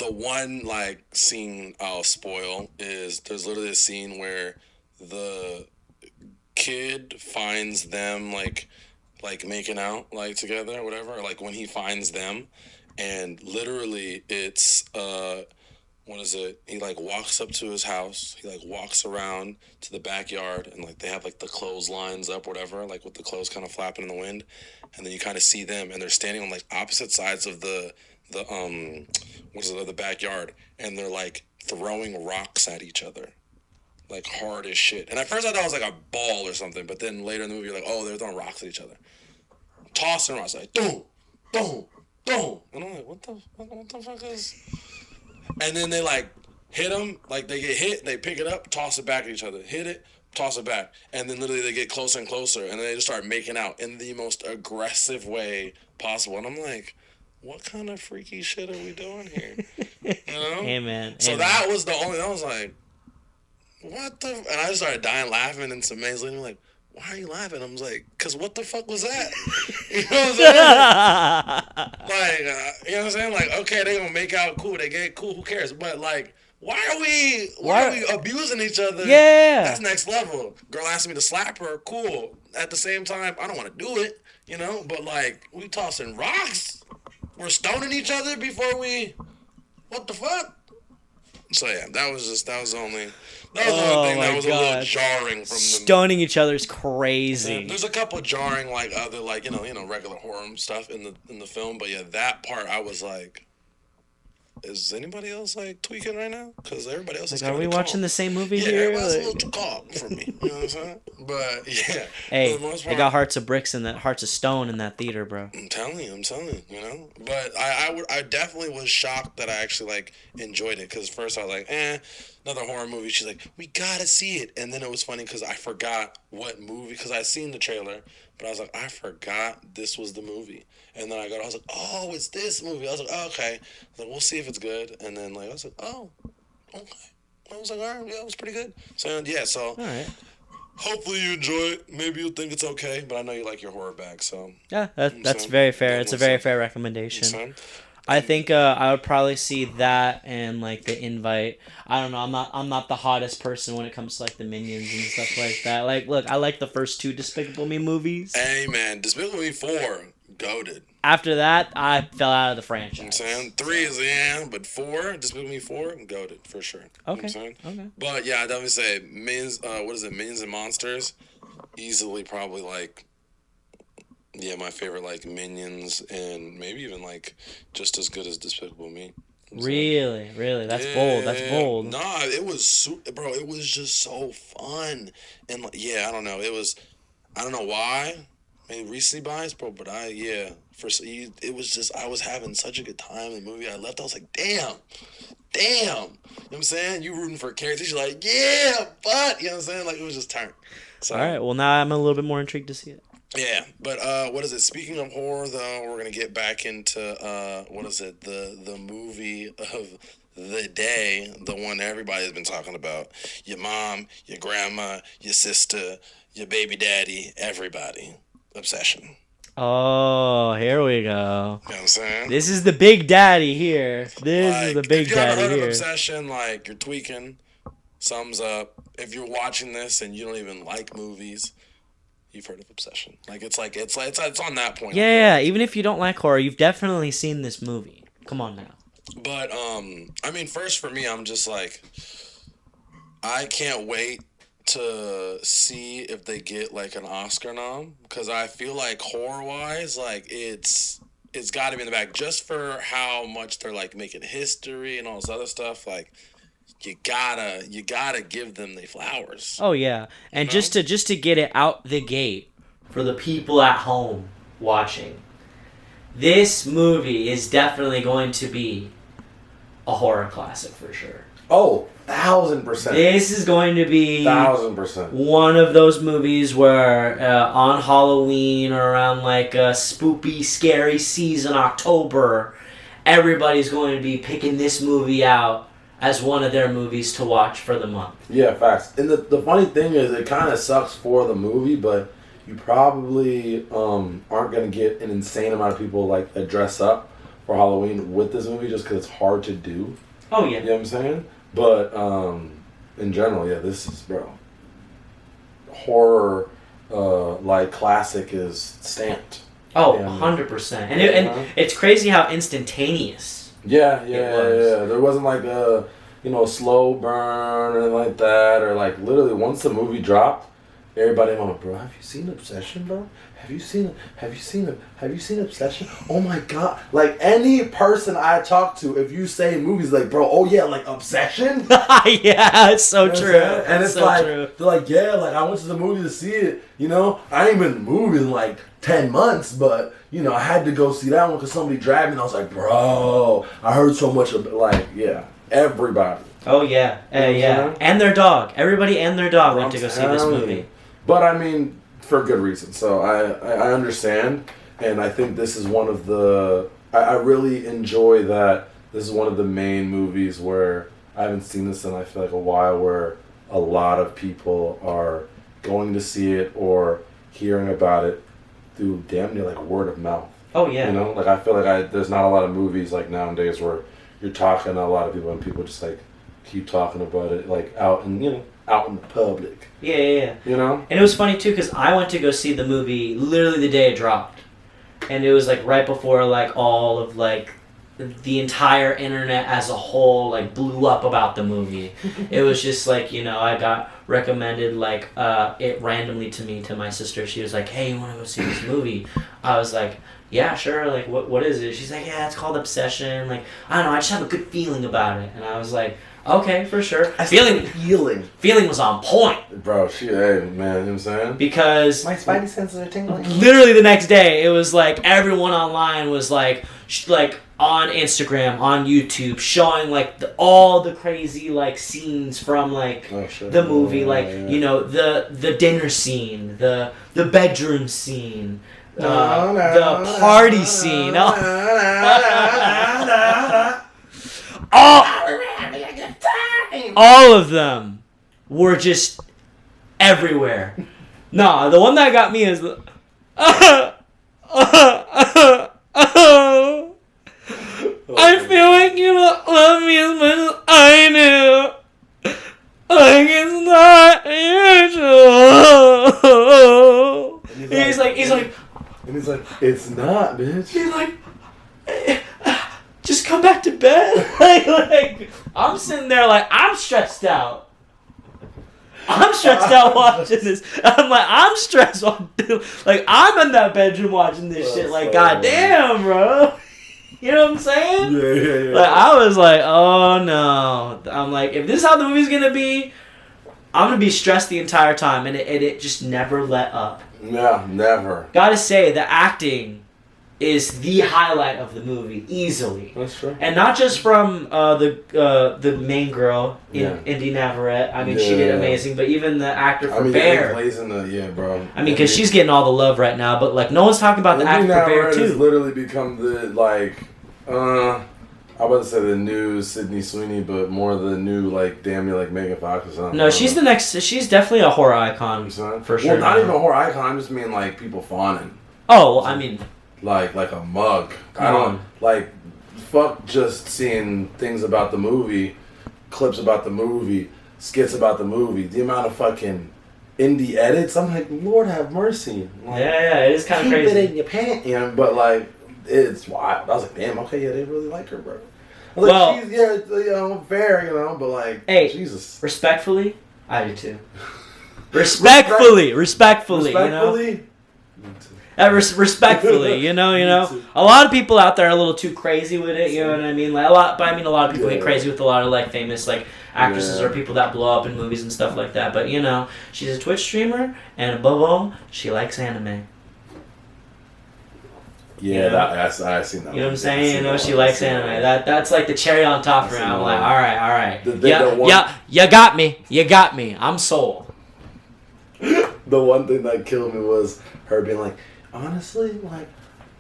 B: one like scene I'll spoil is there's literally a scene where the kid finds them like making out like together or whatever, or, like when he finds them, and literally it's what is it? He like walks up to his house. He like walks around to the backyard, and like they have like the clotheslines up, whatever, like with the clothes kind of flapping in the wind, and then you kind of see them, and they're standing on like opposite sides of the the backyard, and they're like throwing rocks at each other, like hard as shit. And at first I thought it was like a ball or something, but then later in the movie you're like, oh, they're throwing rocks at each other, tossing rocks, like boom, boom, boom, and I'm like, what the fuck is? And then they like hit them, like they get hit, they pick it up, toss it back at each other, hit it, toss it back, and then literally they get closer and closer, and then they just start making out in the most aggressive way possible. And I'm like, what kind of freaky shit are we doing here?
A: Hey man.
B: So that was the only. I was like, what the? And I just started dying laughing, and some man's looking like, why are you laughing? I was like, because what the fuck was that? You know what I'm saying? Like, you know what I'm saying? Like, okay, they gonna make out, cool, they get cool, who cares? But like, why are we abusing each other?
A: Yeah.
B: That's next level. Girl asked me to slap her, cool. At the same time, I don't want to do it, But like, we tossing rocks, we're stoning each other before we. What the fuck? So yeah, that was the only thing that was a little jarring from
A: stoning each other's crazy.
B: Yeah, there's a couple jarring like other like regular horror stuff in the film, but yeah, that part I was like, is anybody else like tweaking right now? Because everybody else is.
A: Are we watching the same movie
B: yeah,
A: here?
B: Everybody's a little too calm for me. You know what I'm saying? But yeah.
A: Hey, they got hearts of bricks and hearts of stone in that theater, bro.
B: I'm telling you. But I definitely was shocked that I actually like enjoyed it, because first I was like, another horror movie. She's like, we gotta see it, and then it was funny because I forgot what movie, because I seen the trailer, but I was like, I forgot this was the movie. And then I was like, oh, it's this movie. I was like, oh, okay. I was like, we'll see if it's good. And then like I was like, oh, okay. I was like, all right, yeah, it was pretty good. So yeah,
A: all right.
B: Hopefully you enjoy it. Maybe you'll think it's okay, but I know you like your horror bag, so
A: yeah, that's very fair. It's a very fair recommendation. I think I would probably see that and like The Invite. I don't know. I'm not the hottest person when it comes to like the Minions and stuff like that. Like, look, I like the first two Despicable Me movies.
B: Hey man, Despicable Me 4, goated.
A: After that, I fell out of the franchise.
B: You know what I'm saying? 3 is but 4, Despicable Me 4, goated for sure.
A: Okay.
B: You know what I'm saying?
A: Okay.
B: But yeah, I definitely say Minions. What is it? Minions and Monsters, easily probably like. Yeah, my favorite like Minions, and maybe even like just as good as Despicable Me.
A: Really, that's bold. That's bold.
B: Nah, it was bro. It was just so fun, and like, yeah, I don't know. I don't know why. Maybe recency bias, bro. But it was just I was having such a good time in the movie. I left. I was like, damn. You know what I'm saying? You rooting for characters. You're like, yeah, but you know what I'm saying? Like it was just turn. So,
A: all right. Well, now I'm a little bit more intrigued to see it.
B: Yeah, but what is it? Speaking of horror, though, we're gonna get back into what is it? The movie of the day, the one everybody's been talking about. Your mom, your grandma, your sister, your baby daddy, everybody. Obsession.
A: Oh, here we go.
B: You know what I'm saying?
A: This is the big daddy here. This is the big daddy
B: heard
A: here.
B: Of Obsession, like you're tweaking. sums up. If you're watching this and you don't even like movies, you've heard of Obsession. It's on that point.
A: Yeah, even if you don't like horror, you've definitely seen this movie. Come on now.
B: But I mean, first for me, I'm just like, I can't wait to see if they get like an Oscar nom, because I feel like horror wise, like it's got to be in the back just for how much they're like making history and all this other stuff. Like you gotta give them the flowers.
A: Oh yeah, and just to get it out the gate for the people at home watching, this movie is definitely going to be a horror classic for sure.
C: Oh, 1,000%.
A: This is going to be
C: 1,000%.
A: one of those movies where on Halloween or around like a spooky, scary season, October, everybody's going to be picking this movie out as one of their movies to watch for the month.
C: Yeah, facts. And the funny thing is, it kind of sucks for the movie, but you probably aren't going to get an insane amount of people like that dress up for Halloween with this movie just because it's hard to do.
A: Oh, yeah.
C: You know what I'm saying? But in general, yeah, this is, bro, horror like classic is stamped.
A: Oh, 100%. And it's crazy how instantaneous.
C: Yeah. There wasn't like a slow burn or anything like that, or like literally once the movie dropped, everybody went, bro, have you seen Obsession, bro? Have you seen Obsession? Oh my god! Like any person I talk to, if you say movies, like, bro, oh yeah, like Obsession.
A: Yeah, it's so true.
C: And it's
A: so
C: like
A: true.
C: they're like, yeah, like I went to the movie to see it. I ain't been in the movie in like 10 months, but I had to go see that one because somebody dragged me, and I was like, bro, I heard so much of it. Like, yeah, everybody.
A: Oh yeah, yeah, and their dog. Everybody and their dog went to go see this movie.
C: But I mean, for good reason. So I understand, and I think this is one of the. I really enjoy that this is one of the main movies where I haven't seen this in I feel like a while, where a lot of people are going to see it or hearing about it through damn near like word of mouth.
A: Oh yeah.
C: Like I feel like there's not a lot of movies like nowadays where you're talking to a lot of people and people just like keep talking about it like out in out in the public.
A: Yeah.
C: And
A: it was funny too because I went to go see the movie literally the day it dropped, and it was like right before like all of like the entire internet as a whole like blew up about the movie. It was just like I got recommended like it randomly to my sister. She was like, hey, you want to go see this movie? I was like, yeah, sure. Like what is it? She's like, yeah, it's called Obsession. Like, I don't know, I just have a good feeling about it. And I was like, okay, for sure. Feeling was on point.
C: Bro, hey, man, you know what I'm saying?
A: Because
C: my spidey senses are tingling.
A: Literally the next day, it was like everyone online was like on Instagram, on YouTube, showing like all the crazy like scenes from like the movie, like the dinner scene, the bedroom scene, the party scene. All of them were just everywhere. Nah, the one that got me is the I feel like you don't love me as much as I do. Like it's not usual. He's like,
C: and he's like, it's not, bitch.
A: He's like, just come back to bed. like I'm sitting there like I'm stressed out. Watching this. I'm stressed. Like I'm in that bedroom watching this shit. Like goddamn, bro. You know what I'm saying?
C: Yeah.
A: Like I was like, oh no. I'm like, if this is how the movie's gonna be, I'm gonna be stressed the entire time, and it just never let up.
C: Yeah, never.
A: Gotta say, the acting is the highlight of the movie, easily.
C: That's true.
A: And not just from the main girl, Indy Navarrete. I mean, she did amazing, but even the actor for Bear.
C: Plays in the, bro.
A: I mean, because she's getting all the love right now, but like no one's talking about the actor for Bear too.
C: Has literally become the I was about to say the new Sydney Sweeney, but more the new like damn near like Megan Fox or something.
A: No, she's the next. She's definitely a horror icon for sure.
C: Well, not even a horror icon. I just mean like people fawning.
A: Oh, well, I mean,
C: like a mug. I don't like. Fuck just seeing things about the movie, clips about the movie, skits about the movie, the amount of fucking indie edits. I'm like, Lord have mercy. Like,
A: yeah, it is kind of
C: keep
A: crazy.
C: it in your pants, you know, but like it's wild. I was like, damn, okay, yeah, they really like her, bro. I was
A: Well,
C: like, she's, yeah, you know, fair, you know, but like,
A: hey,
C: Jesus.
A: Respectfully, I do too. Respectfully, you know.
C: Respectfully.
A: Respectfully, you know. A lot of people out there are a little too crazy with it, you know what I mean? Like a lot of people get crazy with a lot of like famous like actresses or people that blow up in movies and stuff like that. But you know, she's a Twitch streamer, and above all, she likes anime.
C: Yeah, I seen that.
A: You know what I'm saying? You know, she likes anime. That's like the cherry on top for her. I'm like, all right. You got me. I'm sold.
C: The one thing that killed me was her being like, honestly, like,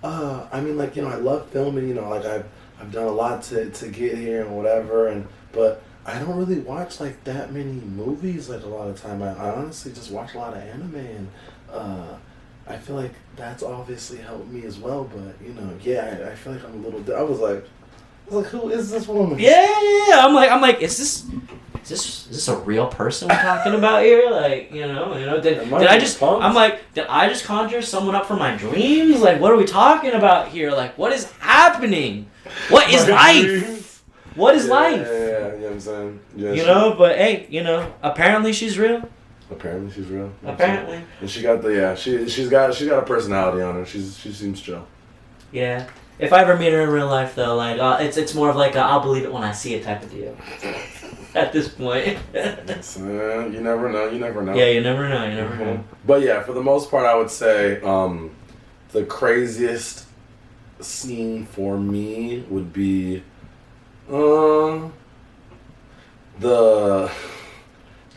C: I mean, like, you know, I love filming, you know, like I've done a lot to get here and whatever, but I don't really watch like that many movies like a lot of time. I honestly just watch a lot of anime, and I feel like that's obviously helped me as well. But you know, yeah, I feel like I'm a little. I was like, who is this woman?
A: Yeah. I'm like, is this a real person we're talking about here? Like, you know, did I just conjure someone up from my dreams? Like, what are we talking about here? Like, what is happening? What is life? What is life?
C: Yeah, you know what I'm saying? Yeah,
A: you know, but hey, you know, apparently she's real.
C: Apparently she's real.
A: Apparently.
C: And she got she's got a personality on her. She seems chill.
A: Yeah. If I ever meet her in real life, though, like it's more of like I'll believe it when I see it type of deal. At this point.
C: You never know.
A: Yeah, you never know.
C: But yeah, for the most part, I would say the craziest scene for me would be the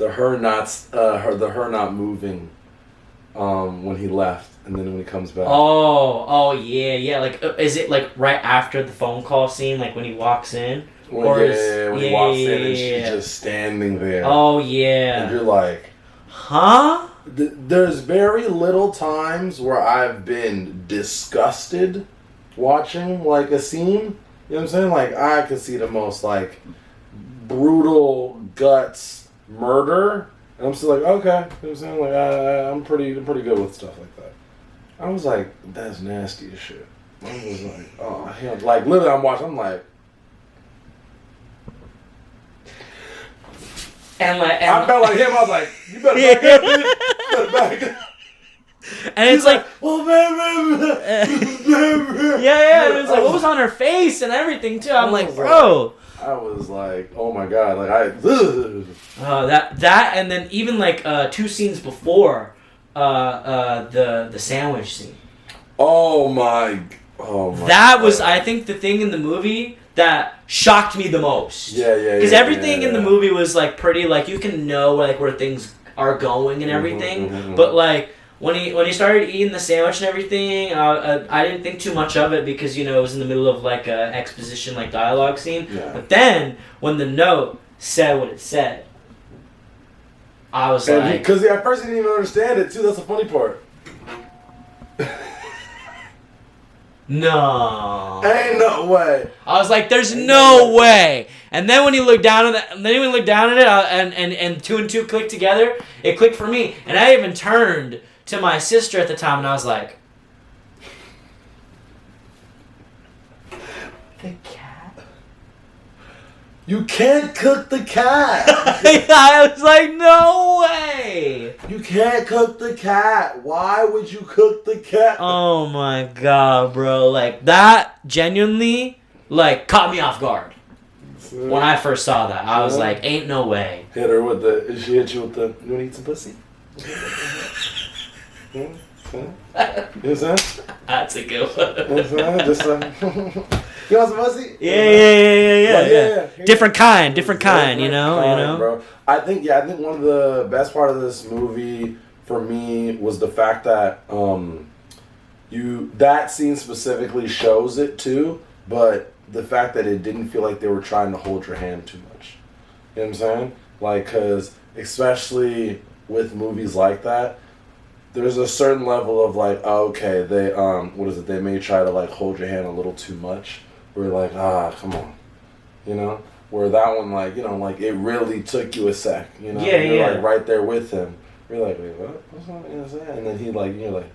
C: her not moving when he left, and then when he comes back.
A: Oh yeah. Like, is it like right after the phone call scene, like when he walks in?
C: When he walks in and she's just standing there.
A: Oh yeah.
C: And you're like,
A: huh?
C: There's very little times where I've been disgusted watching like a scene. You know what I'm saying? Like I could see the most like brutal guts murder, and I'm still like, okay. You know what I'm saying? Like I'm pretty good with stuff like that. I was like, that's nasty as shit. I was like, oh, hell. Like literally, I'm watching. I'm like.
A: And
C: I felt like him. I was like, "You better back up, bitch. You better back up."
A: And it's like,
C: well,
A: yeah. And it's like, what was on her face and everything too. I'm like, bro.
C: I was like, oh my god, like
A: that, and then even like 2 scenes before, the sandwich scene.
C: Oh my.
A: That was, I think, the thing in the movie that shocked me the most.
C: Yeah.
A: Because everything in the movie was like pretty, like you can know like where things are going and everything. But like when he started eating the sandwich and everything, I didn't think too much of it because you know it was in the middle of like a exposition like dialogue scene.
C: Yeah.
A: But then when the note said what it said, I was like,
C: because at first he didn't even understand it too. That's the funny part.
A: No.
C: Ain't no way.
A: I was like, "There's no way." And then when he looked down at it, and 2 and 2 clicked together, it clicked for me. And I even turned to my sister at the time, and I was like, "The cat."
C: You can't cook the cat.
A: I was like, "No way."
C: You can't cook the cat. Why would you cook the cat?
A: Oh my god, bro! Like that genuinely, like caught me off guard. When I first saw that, I was like, "Ain't no way."
C: Hit her with the. She hit you with the. You wanna eat some pussy? You know what I'm saying?
A: That's a good one.
C: You know what I'm saying? You want some pussy?
A: Yeah. Different kind, you know.
C: Bro. I think one of the best part of this movie for me was the fact that that scene specifically shows it too, but the fact that it didn't feel like they were trying to hold your hand too much. You know what I'm saying? Like, cause especially with movies like that, there's a certain level of like, okay, they they may try to like hold your hand a little too much. We're like, come on, you know. Where that one, like, you know, like, it really took you a sec, you know?
A: Yeah,
C: You're,
A: yeah.
C: like, right there with him. You're like, wait, what? What's going on? And then he, like, you're like,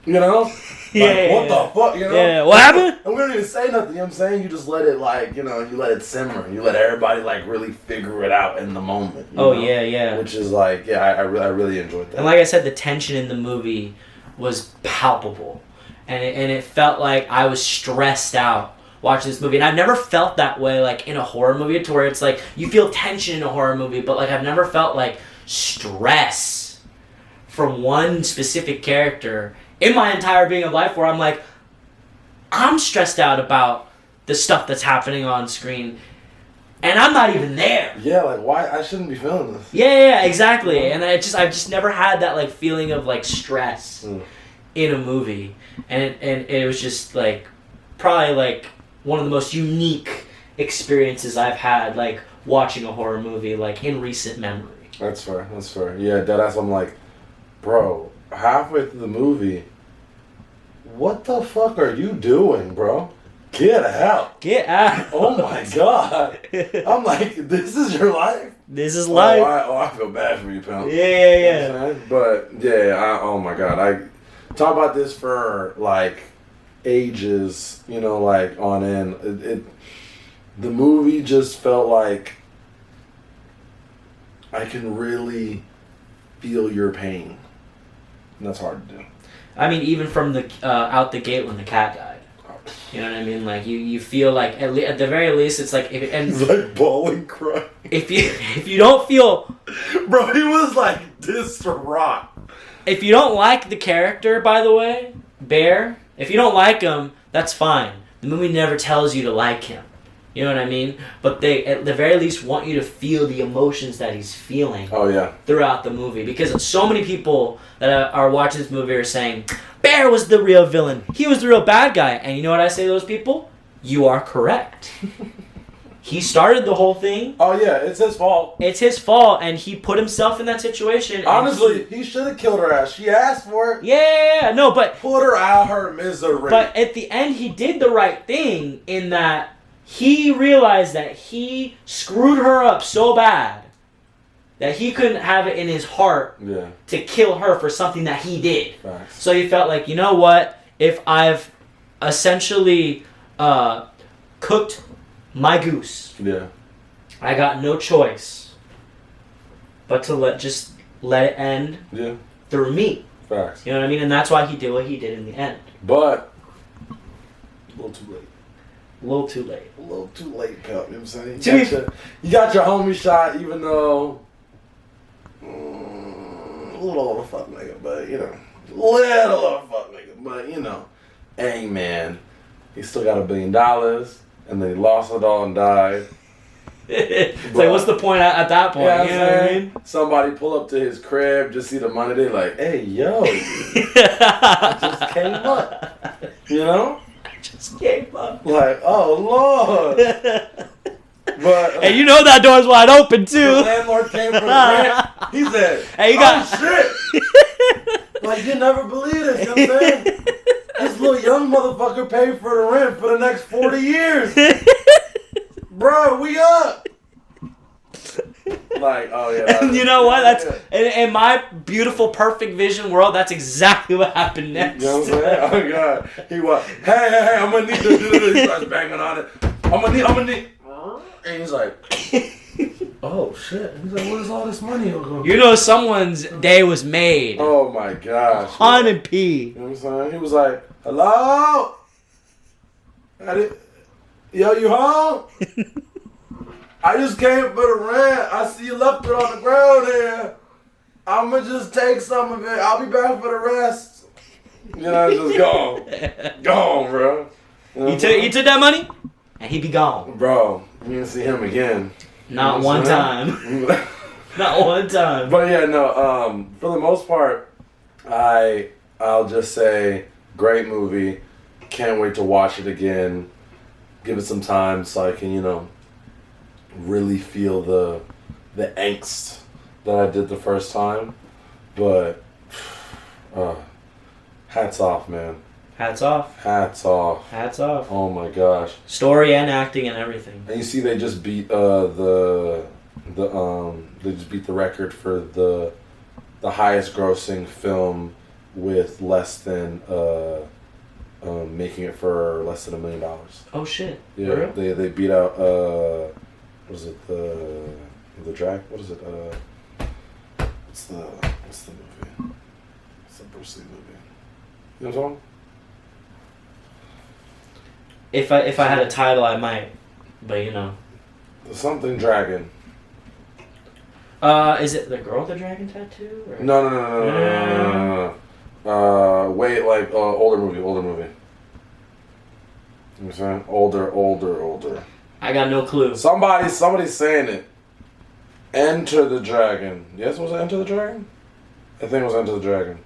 C: you know? Like,
A: Yeah,
C: what the fuck, you know?
A: Yeah, what happened?
C: And we don't even say nothing, you know what I'm saying? You just let it, like, you know, you let it simmer. You let everybody, like, really figure it out in the moment. You know?
A: Yeah.
C: Which is, like, yeah, I really enjoyed that.
A: And like I said, the tension in the movie was palpable. And it felt like I was stressed out watching this movie. And I've never felt that way, like, in a horror movie, to where it's like, you feel tension in a horror movie, but, like, I've never felt, like, stress from one specific character in my entire being of life, where I'm like, I'm stressed out about the stuff that's happening on screen, and I'm not even there.
C: Yeah, like, why? I shouldn't be feeling this.
A: Yeah, exactly. And I've just never had that, like, feeling of, like, stress in a movie. And it was just, like, probably, like, one of the most unique experiences I've had, like, watching a horror movie, like, in recent memory.
C: That's fair. Yeah, deadass, I'm like, bro, halfway through the movie, what the fuck are you doing, bro? Get out.
A: Get out.
C: Oh my god. I'm like, this is your life?
A: This is life.
C: I feel bad for you, pal.
A: Yeah.
C: You know what I'm saying? But, yeah, oh my god. I talk about this for, like, ages, you know, like, on end. The movie just felt like I can really feel your pain. And that's hard to do.
A: I mean, even from the out the gate when the cat died. You know what I mean? Like, you feel like, at the very least, it's like...
C: He's like bawling, crying.
A: If you don't feel...
C: Bro, he was like distraught.
A: If you don't like the character, by the way, Bear, if you don't like him, that's fine. The movie never tells you to like him. You know what I mean? But they, at the very least, want you to feel the emotions that he's feeling.
C: Oh, yeah.
A: Throughout the movie. Because so many people that are watching this movie are saying, Bear was the real villain. He was the real bad guy. And you know what I say to those people? You are correct. He started the whole thing.
C: Oh, yeah. It's his fault.
A: It's his fault. And he put himself in that situation.
C: Honestly, he should have killed her ass. She asked for it.
A: Yeah. No, but...
C: Put her out her misery.
A: But at the end, he did the right thing in that he realized that he screwed her up so bad that he couldn't have it in his heart to kill her for something that he did.
C: Facts.
A: So he felt like, you know what? If I've essentially cooked my goose, I got no choice but to let it end through me.
C: Facts.
A: You know what I mean? And that's why he did what he did in the end.
C: But a little too late.
A: A little too late.
C: A little too late, pal. You know what I'm saying? You got your homie shot, even though a little of a fuck nigga, but you know, little of a fuck nigga, but you know, hey man, he still got $1 billion, and then he lost it all and died.
A: It's like, what's the point at that point?
C: Yeah,
A: you know what I mean?
C: Somebody pull up to his crib, just see the money, they like, hey yo, I just came up, you know?
A: Just came up.
C: Like, oh Lord. But
A: and you know that door's wide open too.
C: The landlord came for the rent. He said,
A: hey, you got
C: shit. Like, you never believe this, you know what I'm saying? This little young motherfucker paid for the rent for the next 40 years. Bro, we up. Like, oh yeah.
A: And you know what? That's in my beautiful, perfect vision world. That's exactly what happened next.
C: You know what I'm saying? Oh god. He was, hey, I'm gonna need to do this. He starts banging on it. I'm gonna need. And he's like, oh shit. He's like, where's all this money going?
A: You know, someone's day was made.
C: Oh my gosh.
A: On and pee.
C: You know what I'm saying? He was like, hello? Yo, you home? I just came for the rent. I see you left it on the ground here. I'm going to just take some of it. I'll be back for the rest. You know, just gone. Gone, bro. You know
A: he took that money, and he be gone.
C: Bro, you didn't see him again.
A: Not one time. Not one time.
C: But yeah, no, for the most part, I'll just say, great movie. Can't wait to watch it again. Give it some time so I can, you know, really feel the angst that I did the first time. But hats off, man.
A: Hats off.
C: Hats off.
A: Hats off.
C: Oh my gosh.
A: Story and acting and everything.
C: And you see, they just beat they just beat the record for the highest grossing film with less than making it for less than $1 million.
A: Oh shit.
C: Yeah, they beat out what is it, the drag? What is it? What's the movie? It's the Bruce Lee movie. You know what I'm talking?
A: If I had a title, I might, but you know.
C: The something dragon.
A: Is it the girl with the dragon tattoo? Or?
C: No. Wait, like older movie. You know what I'm saying? Older.
A: I got no clue.
C: Somebody's saying it. Enter the Dragon. Yes, was it Enter the Dragon? I think it was Enter the Dragon.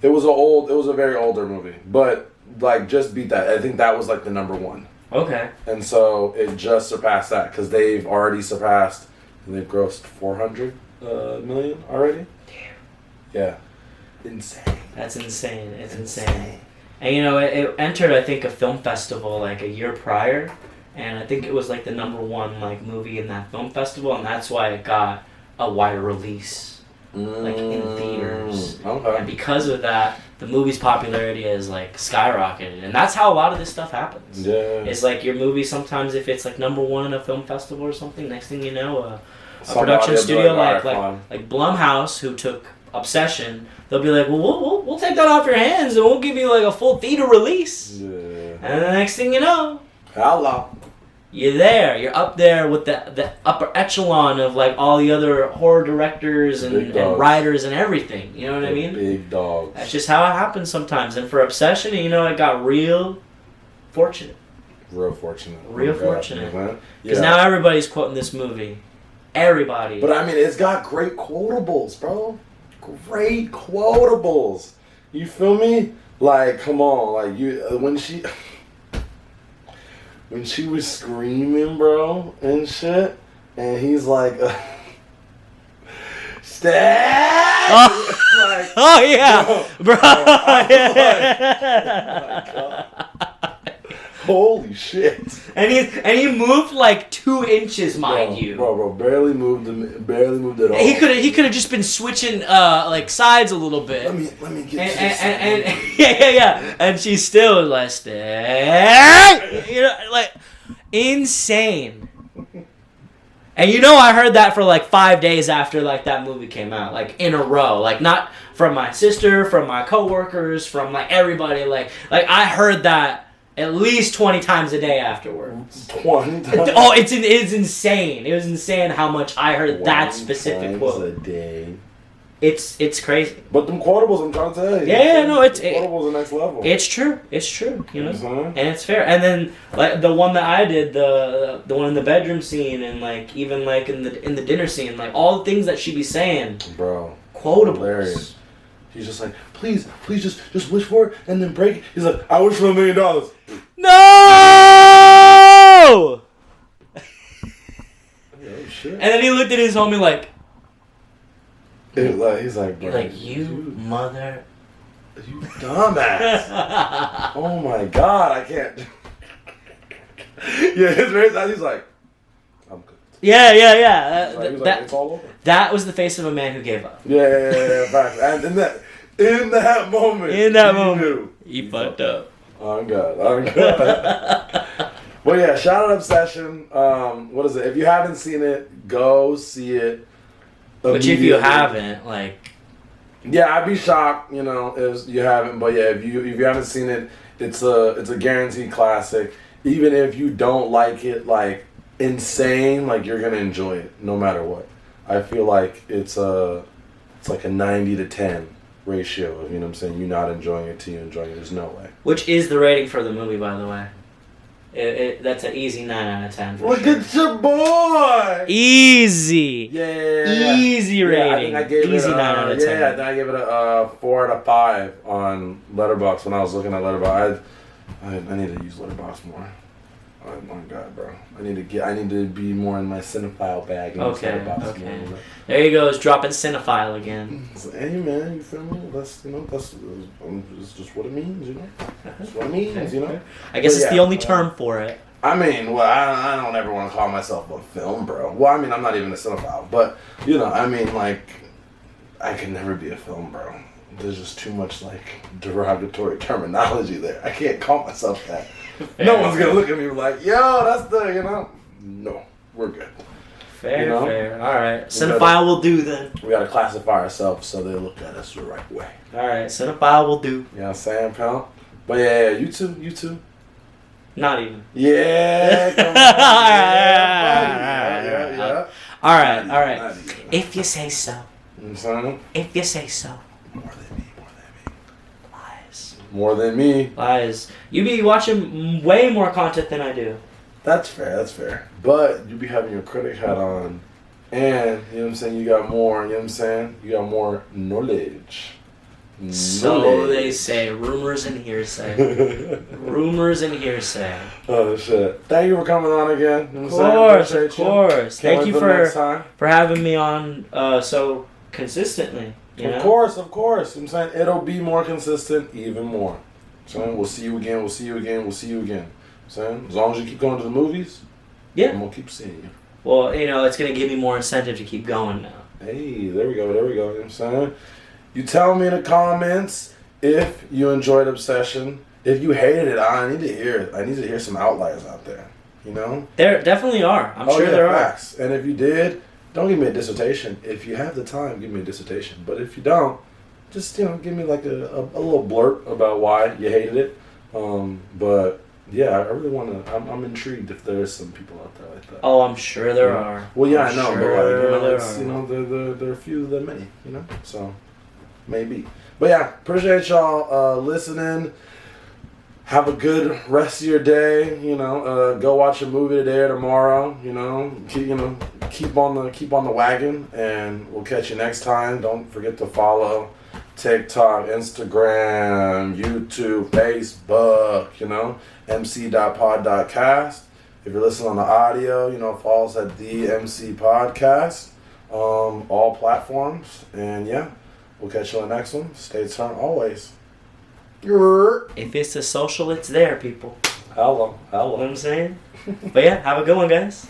C: It was a very older movie, but like just beat that. I think that was like the number one.
A: Okay.
C: And so it just surpassed that because they've already surpassed, and they've grossed 400 million already.
A: Damn.
C: Yeah. Insane.
A: That's insane. It's insane. And you know, it entered, I think, a film festival like a year prior, and I think it was like the number one like movie in that film festival, and that's why it got a wider release. Like in theaters.
C: Okay.
A: And because of that, the movie's popularity is like skyrocketed. And that's how a lot of this stuff happens.
C: Yeah.
A: It's like your movie sometimes, if it's like number one in a film festival or something, next thing you know, a production studio like Blumhouse, who took Obsession, they'll be like, well, we'll take that off your hands and we'll give you like a full theater release.
C: Yeah.
A: And the next thing you know,
C: hello.
A: You're there. You're up there with the upper echelon of like all the other horror directors and writers and everything. You know what I mean?
C: Big dogs.
A: That's just how it happens sometimes. And for Obsession, you know, it got real fortunate.
C: Real fortunate.
A: Because now everybody's quoting this movie. Everybody.
C: But I mean, it's got great quotables, bro. Great quotables. You feel me? Like, come on. Like, when she was screaming, bro, and shit, and he's like, stab!
A: Oh yeah, bro.
C: Holy shit!
A: And he moved like 2 inches, mind you.
C: Bro, barely moved at all.
A: He could have just been switching like sides a little bit.
C: Let me get
A: and yeah. And she still was like, you know, like insane. And you know, I heard that for like 5 days after like that movie came out, like in a row, like not from my sister, from my coworkers, from like everybody, like I heard that at least 20 times a day afterwards.
C: 20 times?
A: Oh, it's insane. It was insane how much I heard that specific quote.
C: A day.
A: It's crazy.
C: But them quotables, I'm trying to tell you.
A: Yeah, no,
C: quotables the next level.
A: It's true, you know, and it's fair. And then like the one that I did, the one in the bedroom scene, and like even like in the dinner scene, like all the things that she be saying,
C: bro,
A: quotables.
C: Hilarious. He's just like, please, just wish for it and then break it. He's like, I wish for $1 million.
A: No!
C: Oh shit!
A: And then he looked at his homie like.
C: He's like, bro,
A: you mother.
C: You dumbass. Oh my god, I can't. Yeah, his face, he's like, I'm good.
A: Yeah.
C: He's like, it's all over.
A: That was the face of a man who gave up.
C: Yeah. Fact. And in that moment,
A: knew. He fucked up.
C: I'm good. Well, yeah, shout out Obsession. What is it? If you haven't seen it, go see it.
A: Which if you haven't, like...
C: Yeah, I'd be shocked, you know, if you haven't. But yeah, if you haven't seen it, it's a guaranteed classic. Even if you don't like it, like, insane, like, you're going to enjoy it no matter what. I feel like it's like a 90-10 ratio of, you know what I'm saying, you not enjoying it to you enjoying it. There's no way.
A: Which is the rating for the movie, by the way. That's an easy 9 out of 10.
C: Look at your boy!
A: Easy.
C: Yeah.
A: Easy rating.
C: Yeah, I think I gave
A: easy
C: it
A: 9 out of 10.
C: Yeah, I think I gave it a 4 out of 5 on Letterboxd when I was looking at Letterboxd. I need to use Letterboxd more. Oh my god, bro! I need to be more in my cinephile bag.
A: Okay. There he goes, dropping cinephile again.
C: So, hey man, you feel me? That's it's just what it means, you know. That's what it means, you know.
A: I guess it's the only term for it.
C: I mean, well, I don't ever want to call myself a film bro. Well, I mean, I'm not even a cinephile, but you know, I mean, like, I can never be a film bro. There's just too much like derogatory terminology there. I can't call myself that. No one's gonna look at me like, yo, that's the, you know. No, we're good.
A: Fair,
C: you know?
A: fair. All right, cinephile will do then.
C: We gotta classify ourselves so they look at us the right way.
A: All right, cinephile will do.
C: You know what I'm saying, pal? But yeah, you too.
A: Not even.
C: Yeah, come on. Yeah.
A: All right. If you say so.
C: You know what I'm saying?
A: If you say so.
C: More than me.
A: Lies.
C: More than me.
A: Lies. You be watching way more content than I do.
C: That's fair. But you be having your critic hat on. And, you know what I'm saying, you got more, you know what I'm saying? You got more knowledge.
A: So they say. Rumors and hearsay. Rumors and hearsay.
C: Oh, shit. Thank you for coming on again. You know
A: Of
C: what
A: course. Thank you
C: for
A: having me on so consistently. You know?
C: Of course. You know what I'm saying? It'll be more consistent, even more. So we'll see you again. So as long as you keep going to the movies,
A: yeah,
C: I'm going to keep seeing you.
A: Well, you know, it's going to give me more incentive to keep going now.
C: Hey, there we go. You know what I'm saying? You tell me in the comments if you enjoyed Obsession. If you hated it, I need to hear it. I need to hear some outliers out there. You know?
A: There definitely are. I'm sure there
C: facts. And if you did, don't give me a dissertation. If you have the time, give me a dissertation. But if you don't, just, you know, give me like a little blurb about why you hated it. But yeah, I really want to. I'm intrigued if there's some people out there like that.
A: Oh, I'm sure there are.
C: Well, yeah,
A: I'm
C: I know,
A: sure
C: but like, there are fewer than many, you know. So maybe. But yeah, appreciate y'all listening. Have a good rest of your day. You know, go watch a movie today or tomorrow. You know, keep on the wagon, and we'll catch you next time. Don't forget to follow TikTok, Instagram, YouTube, Facebook. You know, mc.pod.cast. If you're listening on the audio, you know, follow us at the MC Podcast, all platforms, and yeah, we'll catch you on the next one. Stay tuned always.
A: If it's a social, it's there, people.
C: Hello.
A: You know what I'm saying? But yeah, have a good one, guys.